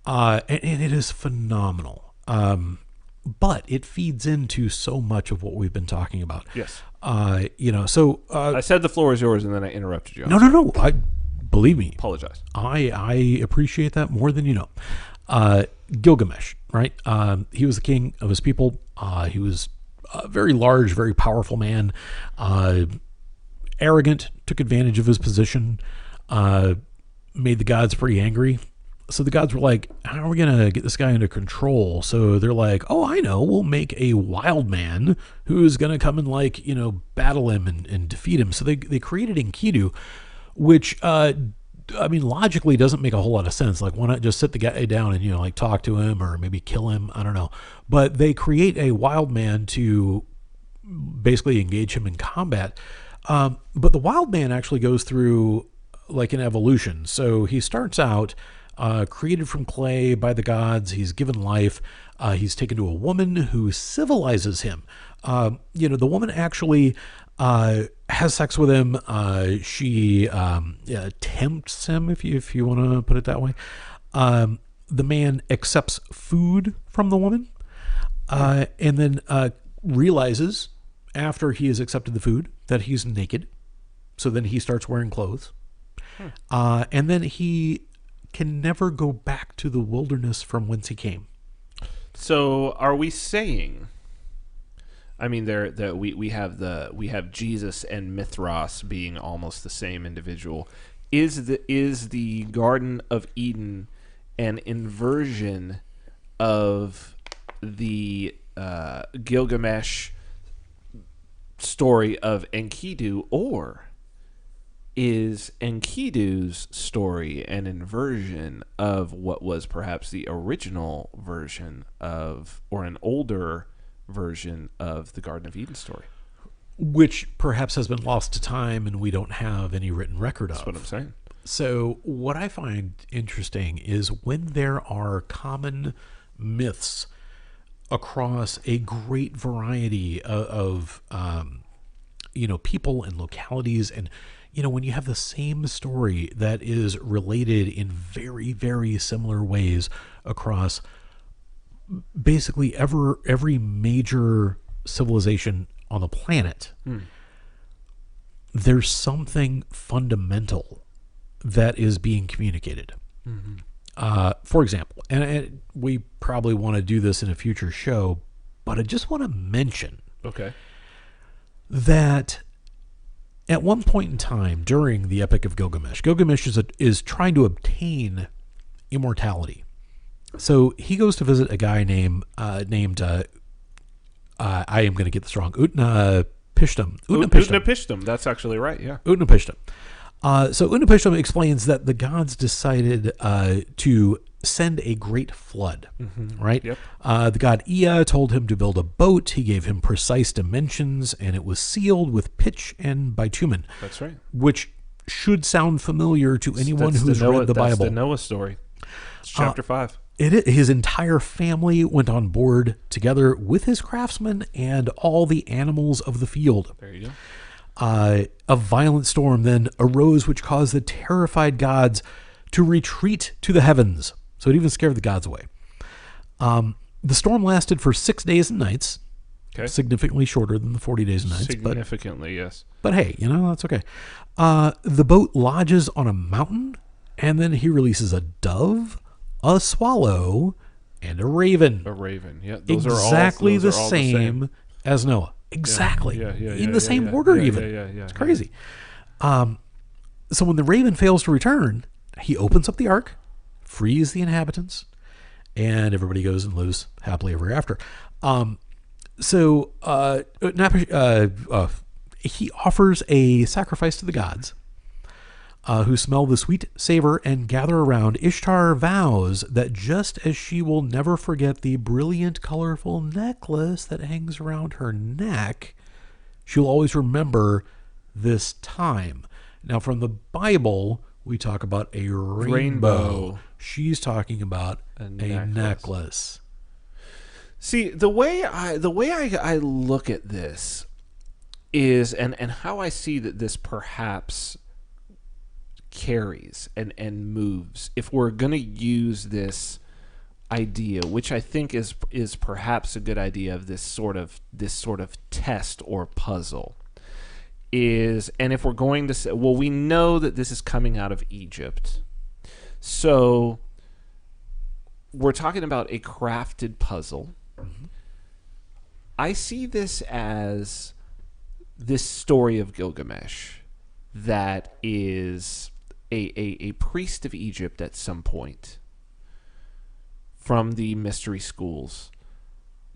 and it is phenomenal. But it feeds into so much of what we've been talking about. Yes. So I said the floor is yours, and then I interrupted you. no. Believe me, Apologize. I appreciate that more than you know. Gilgamesh, right? He was the king of his people. He was a very large, very powerful man. Arrogant, took advantage of his position, made the gods pretty angry. So the gods were like, how are we going to get this guy under control? So they're like, oh, I know, we'll make a wild man who's going to come and battle him and defeat him. So they created Enkidu, which, logically doesn't make a whole lot of sense. Like, why not just sit the guy down and, talk to him or maybe kill him? I don't know. But they create a wild man to basically engage him in combat. But the wild man actually goes through an evolution. So he starts out created from clay by the gods. He's given life. He's taken to a woman who civilizes him. The woman actually has sex with him. She tempts him, if you want to put it that way. The man accepts food from the woman, and then realizes after he has accepted the food that he's naked. So then he starts wearing clothes. And then he can never go back to the wilderness from whence he came. So are we saying? I mean, we have Jesus and Mithras being almost the same individual. Is the Garden of Eden an inversion of the Gilgamesh story of Enkidu, or is Enkidu's story an inversion of what was perhaps the original version of, or an older version of the Garden of Eden story? Which perhaps has been lost to time and we don't have any written record of. That's what I'm saying. So what I find interesting is when there are common myths across a great variety of people and localities, and when you have the same story that is related in very, very similar ways across basically every major civilization on the planet, there's something fundamental that is being communicated. For example, and we probably want to do this in a future show, but I just want to mention that at one point in time during the Epic of Gilgamesh, Gilgamesh is trying to obtain immortality. So he goes to visit a guy named I am going to get this wrong, Utnapishtim. Utnapishtim, that's actually right, yeah. Utnapishtim. So Utnapishtim explains that the gods decided to send a great flood, right? Yep. The god Ea told him to build a boat. He gave him precise dimensions, and it was sealed with pitch and bitumen. That's right. Which should sound familiar to anyone who's read the Bible. That's the Noah story. It's chapter 5. His entire family went on board together with his craftsmen and all the animals of the field. There you go. A violent storm then arose, which caused the terrified gods to retreat to the heavens. So it even scared the gods away. The storm lasted for 6 days and nights, significantly shorter than the 40 days and nights. Significantly, yes. But hey, that's okay. The boat lodges on a mountain, and then he releases a dove, a swallow, and a raven. A raven, yeah. Those exactly the same as Noah. Exactly. In the same order, even. It's crazy. So when the raven fails to return, he opens up the ark, frees the inhabitants, and everybody goes and lives happily ever after. He offers a sacrifice to the gods, who smell the sweet savor and gather around. Ishtar vows that just as she will never forget the brilliant, colorful necklace that hangs around her neck, she'll always remember this time. Now, from the Bible, we talk about a rainbow. She's talking about a necklace. See, the way I look at this is, and how I see that this perhaps carries and moves, if we're going to use this idea, which I think is perhaps a good idea of this sort of test or puzzle, is, and if we're going to say, well, we know that this is coming out of Egypt, so we're talking about a crafted puzzle. I see this as this story of Gilgamesh that is a priest of Egypt at some point from the mystery schools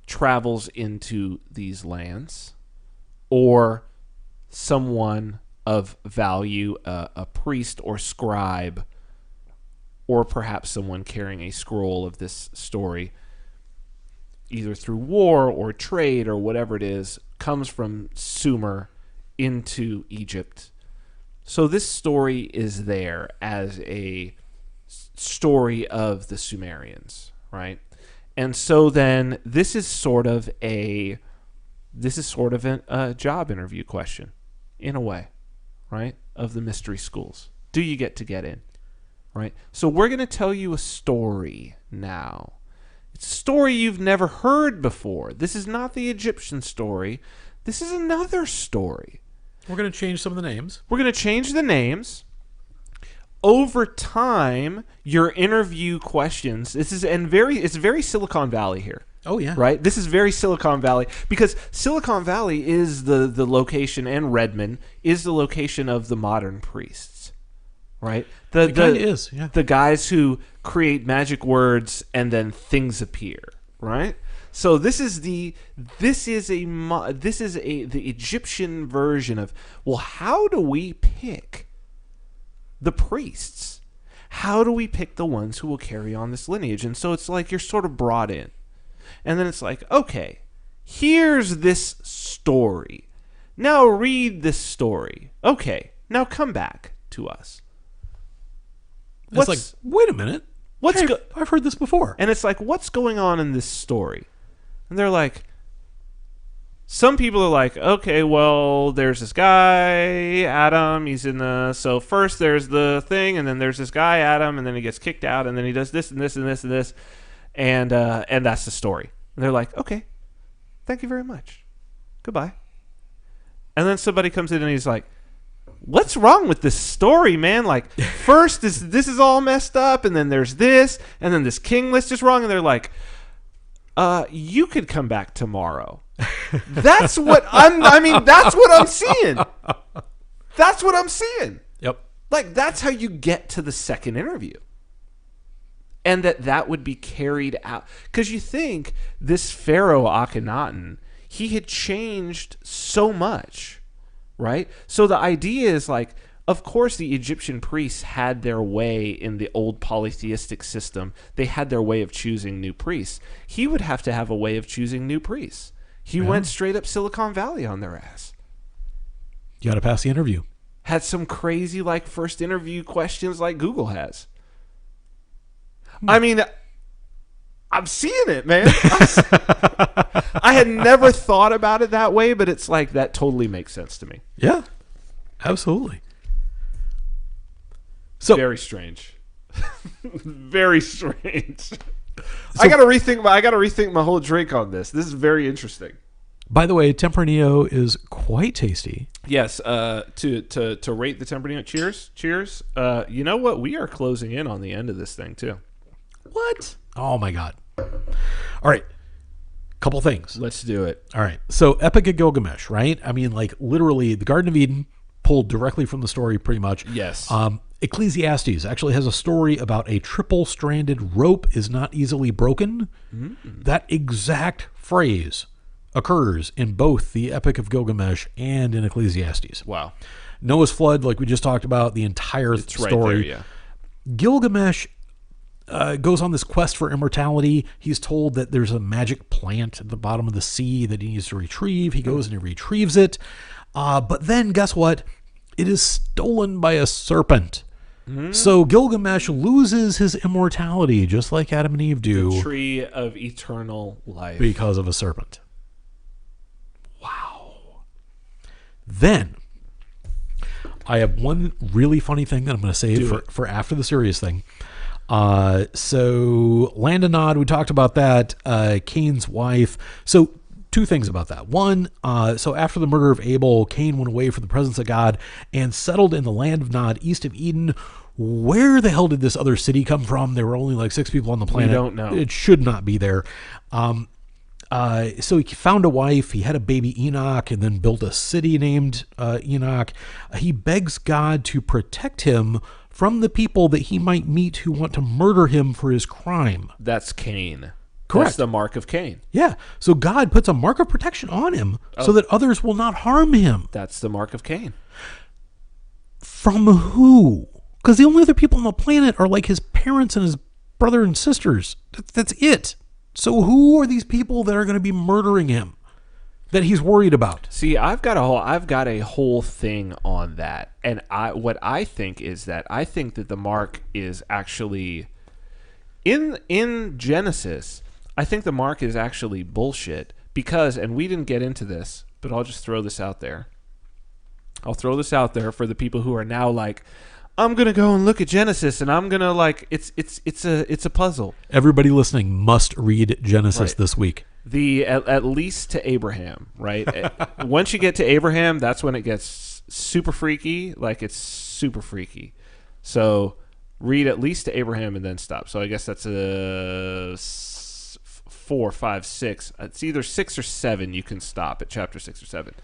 travels into these lands, or someone of value, a priest or scribe, or perhaps someone carrying a scroll of this story, either through war or trade or whatever it is, comes from Sumer into Egypt. So this story is there as a story of the Sumerians, right? And so then this is sort of a job interview question, in a way, right? Of the mystery schools. Do you get in, right? So we're going to tell you a story now. It's a story you've never heard before. This is not the Egyptian story. This is another story. We're going to change some of the names. We're going to change the names. Over time, your interview questions, it's very Silicon Valley here. Oh, yeah. Right? This is very Silicon Valley, because Silicon Valley is the location, and Redmond is the location of the modern priests. Right? It kind of is, yeah. The guys who create magic words and then things appear. Right? So this is the Egyptian version of, well, how do we pick the priests? How do we pick the ones who will carry on this lineage? And so it's like you're sort of brought in. And then it's like, okay, here's this story. Now read this story. Okay, now come back to us. It's like, wait a minute. I've heard this before. And it's like, what's going on in this story? And they're like, some people are like, okay, well, there's this guy, Adam, so first there's the thing, and then there's this guy, Adam, and then he gets kicked out, and then he does this and this and this and this, and that's the story. And they're like, okay, thank you very much. Goodbye. And then somebody comes in and he's like, what's wrong with this story, man? Like, first this is all messed up, and then there's this, and then this king list is wrong, and they're like, you could come back tomorrow. That's what that's what I'm seeing. That's what I'm seeing. Yep. Like, that's how you get to the second interview. And that would be carried out. Because you think this Pharaoh Akhenaten, he had changed so much, right? So the idea is like, of course the Egyptian priests had their way in the old polytheistic system. They had their way of choosing new priests. He would have to have a way of choosing new priests. He went straight up Silicon Valley on their ass. You got to pass the interview. Had some crazy like first interview questions like Google has. I mean, I'm seeing it, man. I had never thought about it that way, but it's like that totally makes sense to me. Yeah, absolutely. So very strange. Very strange. So, I gotta rethink my whole drink on this. This is very interesting. By the way, Tempranillo is quite tasty. Yes. To rate the Tempranillo. Cheers. You know what? We are closing in on the end of this thing too. What? Oh my God. All right. Couple things. Let's do it. All right. So Epic of Gilgamesh, right? I mean, like literally the Garden of Eden pulled directly from the story pretty much. Yes. Ecclesiastes actually has a story about a triple-stranded rope is not easily broken. Mm-hmm. That exact phrase occurs in both the Epic of Gilgamesh and in Ecclesiastes. Wow. Noah's flood, like we just talked about, the entire story. Right there, yeah. Gilgamesh goes on this quest for immortality. He's told that there's a magic plant at the bottom of the sea that he needs to retrieve. He goes and he retrieves it. But then, guess what? It is stolen by a serpent. Mm-hmm. So Gilgamesh loses his immortality, just like Adam and Eve do. The tree of eternal life. Because of a serpent. Wow. Then, I have one really funny thing that I'm going to save for after the serious thing. So Land of Nod, we talked about that. Cain's wife. So two things about that. One, so after the murder of Abel, Cain went away from the presence of God and settled in the land of Nod, east of Eden. Where the hell did this other city come from? There were only like 6 people on the planet. We don't know. It should not be there. So he found a wife. He had a baby Enoch and then built a city named Enoch. He begs God to protect him from the people that he might meet who want to murder him for his crime. That's Cain. Correct. That's the mark of Cain. Yeah. So God puts a mark of protection on him so that others will not harm him. That's the mark of Cain. From who? Because the only other people on the planet are like his parents and his brother and sisters. That's it. So who are these people that are going to be murdering him that he's worried about? See, I've got a whole thing on that. And what I think is that I think that the mark is actually in Genesis. I think the mark is actually bullshit because, and we didn't get into this, but I'll just throw this out there. I'll throw this out there for the people who are now like, I'm gonna go and look at Genesis, and I'm gonna like it's a puzzle. Everybody listening must read Genesis this week. At least to Abraham, right? Once you get to Abraham, that's when it gets super freaky. Like it's super freaky. So read at least to Abraham and then stop. So I guess that's a 4, 5, 6. It's either 6 or 7. You can stop at chapter 6 or 7.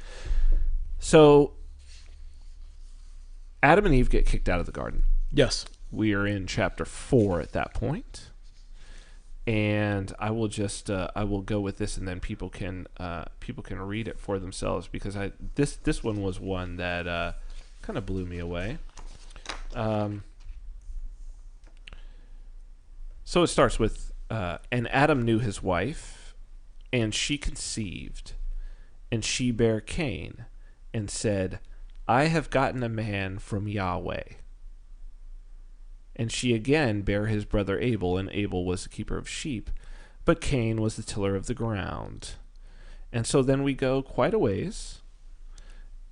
So Adam and Eve get kicked out of the garden. Yes. We are in chapter 4 at that point. and I will just I will go with this, and then people can read it for themselves, because this one was one that kind of blew me away. So it starts with, and Adam knew his wife, and she conceived, and she bare Cain, and said, I have gotten a man from Yahweh. And she again bare his brother Abel, and Abel was the keeper of sheep, but Cain was the tiller of the ground. And so then we go quite a ways,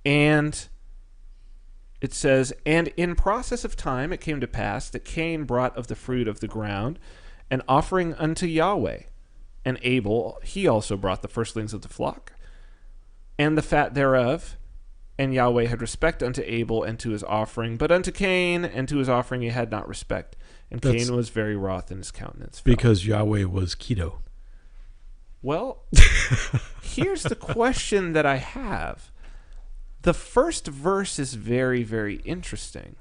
and it says, and in process of time it came to pass that Cain brought of the fruit of the ground an offering unto Yahweh. And Abel, he also brought the firstlings of the flock, and the fat thereof. And Yahweh had respect unto Abel and to his offering, but unto Cain and to his offering he had not respect. And Cain was very wroth, and his countenance fell. Because Yahweh was keto. Well, here's the question that I have. The first verse is very, very interesting.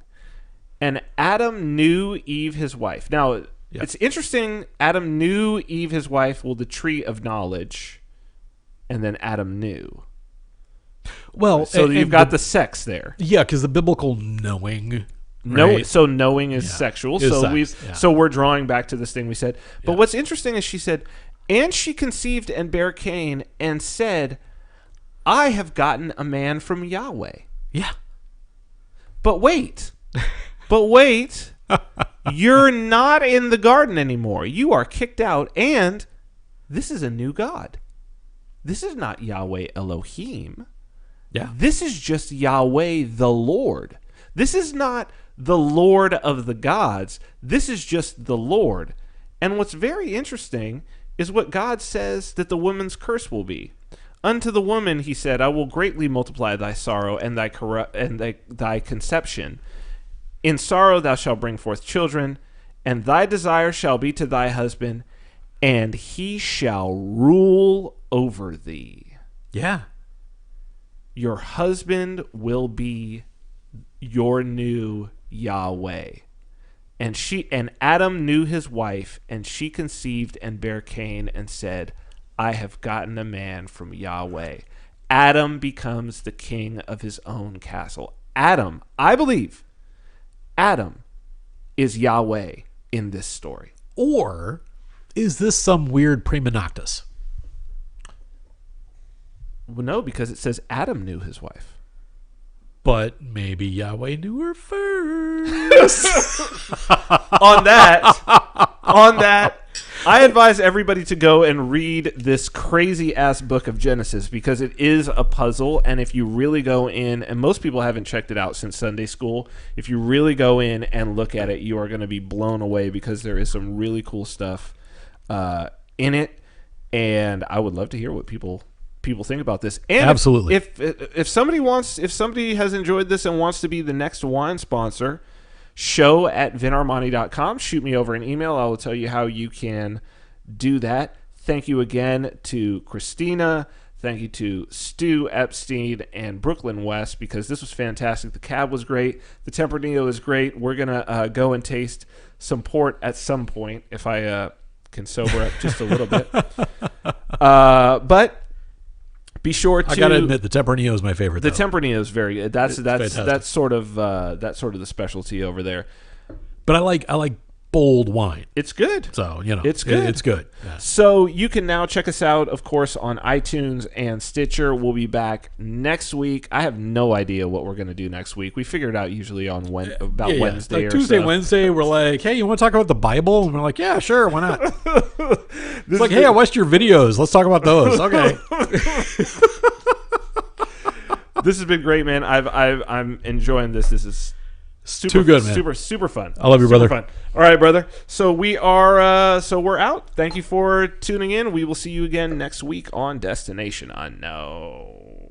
And Adam knew Eve, his wife. Now, it's interesting. Adam knew Eve, his wife, the tree of knowledge, and then Adam knew. Well, so you've got the sex there. Yeah, because the biblical knowing. Right? So knowing is sexual. So we're drawing back to this thing we said. But what's interesting is she said, and she conceived and bare Cain, and said, I have gotten a man from Yahweh. Yeah. But wait. You're not in the garden anymore. You are kicked out, and this is a new God. This is not Yahweh Elohim. Yeah. This is just Yahweh the Lord. This is not the Lord of the gods. This is just the Lord. And what's very interesting is what God says that the woman's curse will be. Unto the woman, he said, I will greatly multiply thy sorrow and thy conception. In sorrow thou shalt bring forth children, and thy desire shall be to thy husband, and he shall rule over thee. Yeah. Your husband will be your new Yahweh. And Adam knew his wife, and she conceived and bare Cain, and said, I have gotten a man from Yahweh. Adam becomes the king of his own castle. Adam, I believe, Adam is Yahweh in this story. Or is this some weird prima noctis? Well, no, because it says Adam knew his wife. But maybe Yahweh knew her first. On that, I advise everybody to go and read this crazy-ass book of Genesis, because it is a puzzle, and if you really go in, and most people haven't checked it out since Sunday school, if you really go in and look at it, you are going to be blown away, because there is some really cool stuff in it, and I would love to hear what people think about this. And absolutely, if somebody has enjoyed this and wants to be the next wine sponsor, show@vinarmani.com. Shoot me over an email. I will tell you how you can do that. Thank you again to Christina. Thank you to Stu Epstein and Brooklyn West, because this was fantastic. The cab was great. The Tempranillo is great. We're gonna go and taste some port at some point if I can sober up just a little bit. But be sure to. I gotta admit, the Tempranillo is my favorite. The Tempranillo is very good. That's sort of the specialty over there. But I like bold wine. It's good. So it's good. It's good. Yeah. So you can now check us out, of course, on iTunes and Stitcher. We'll be back next week. I have no idea what we're gonna do next week. We figure it out usually on Wednesday like or Tuesday, so. Wednesday. We're like, hey, you want to talk about the Bible? And we're like, yeah, sure, why not? It's like, hey, I watched your videos. Let's talk about those. Okay. This has been great, man. I'm enjoying this. This is super, too good, man. Super fun. I love you, brother. Fun. All right, brother. So we're out. Thank you for tuning in. We will see you again next week on Destination Unknown.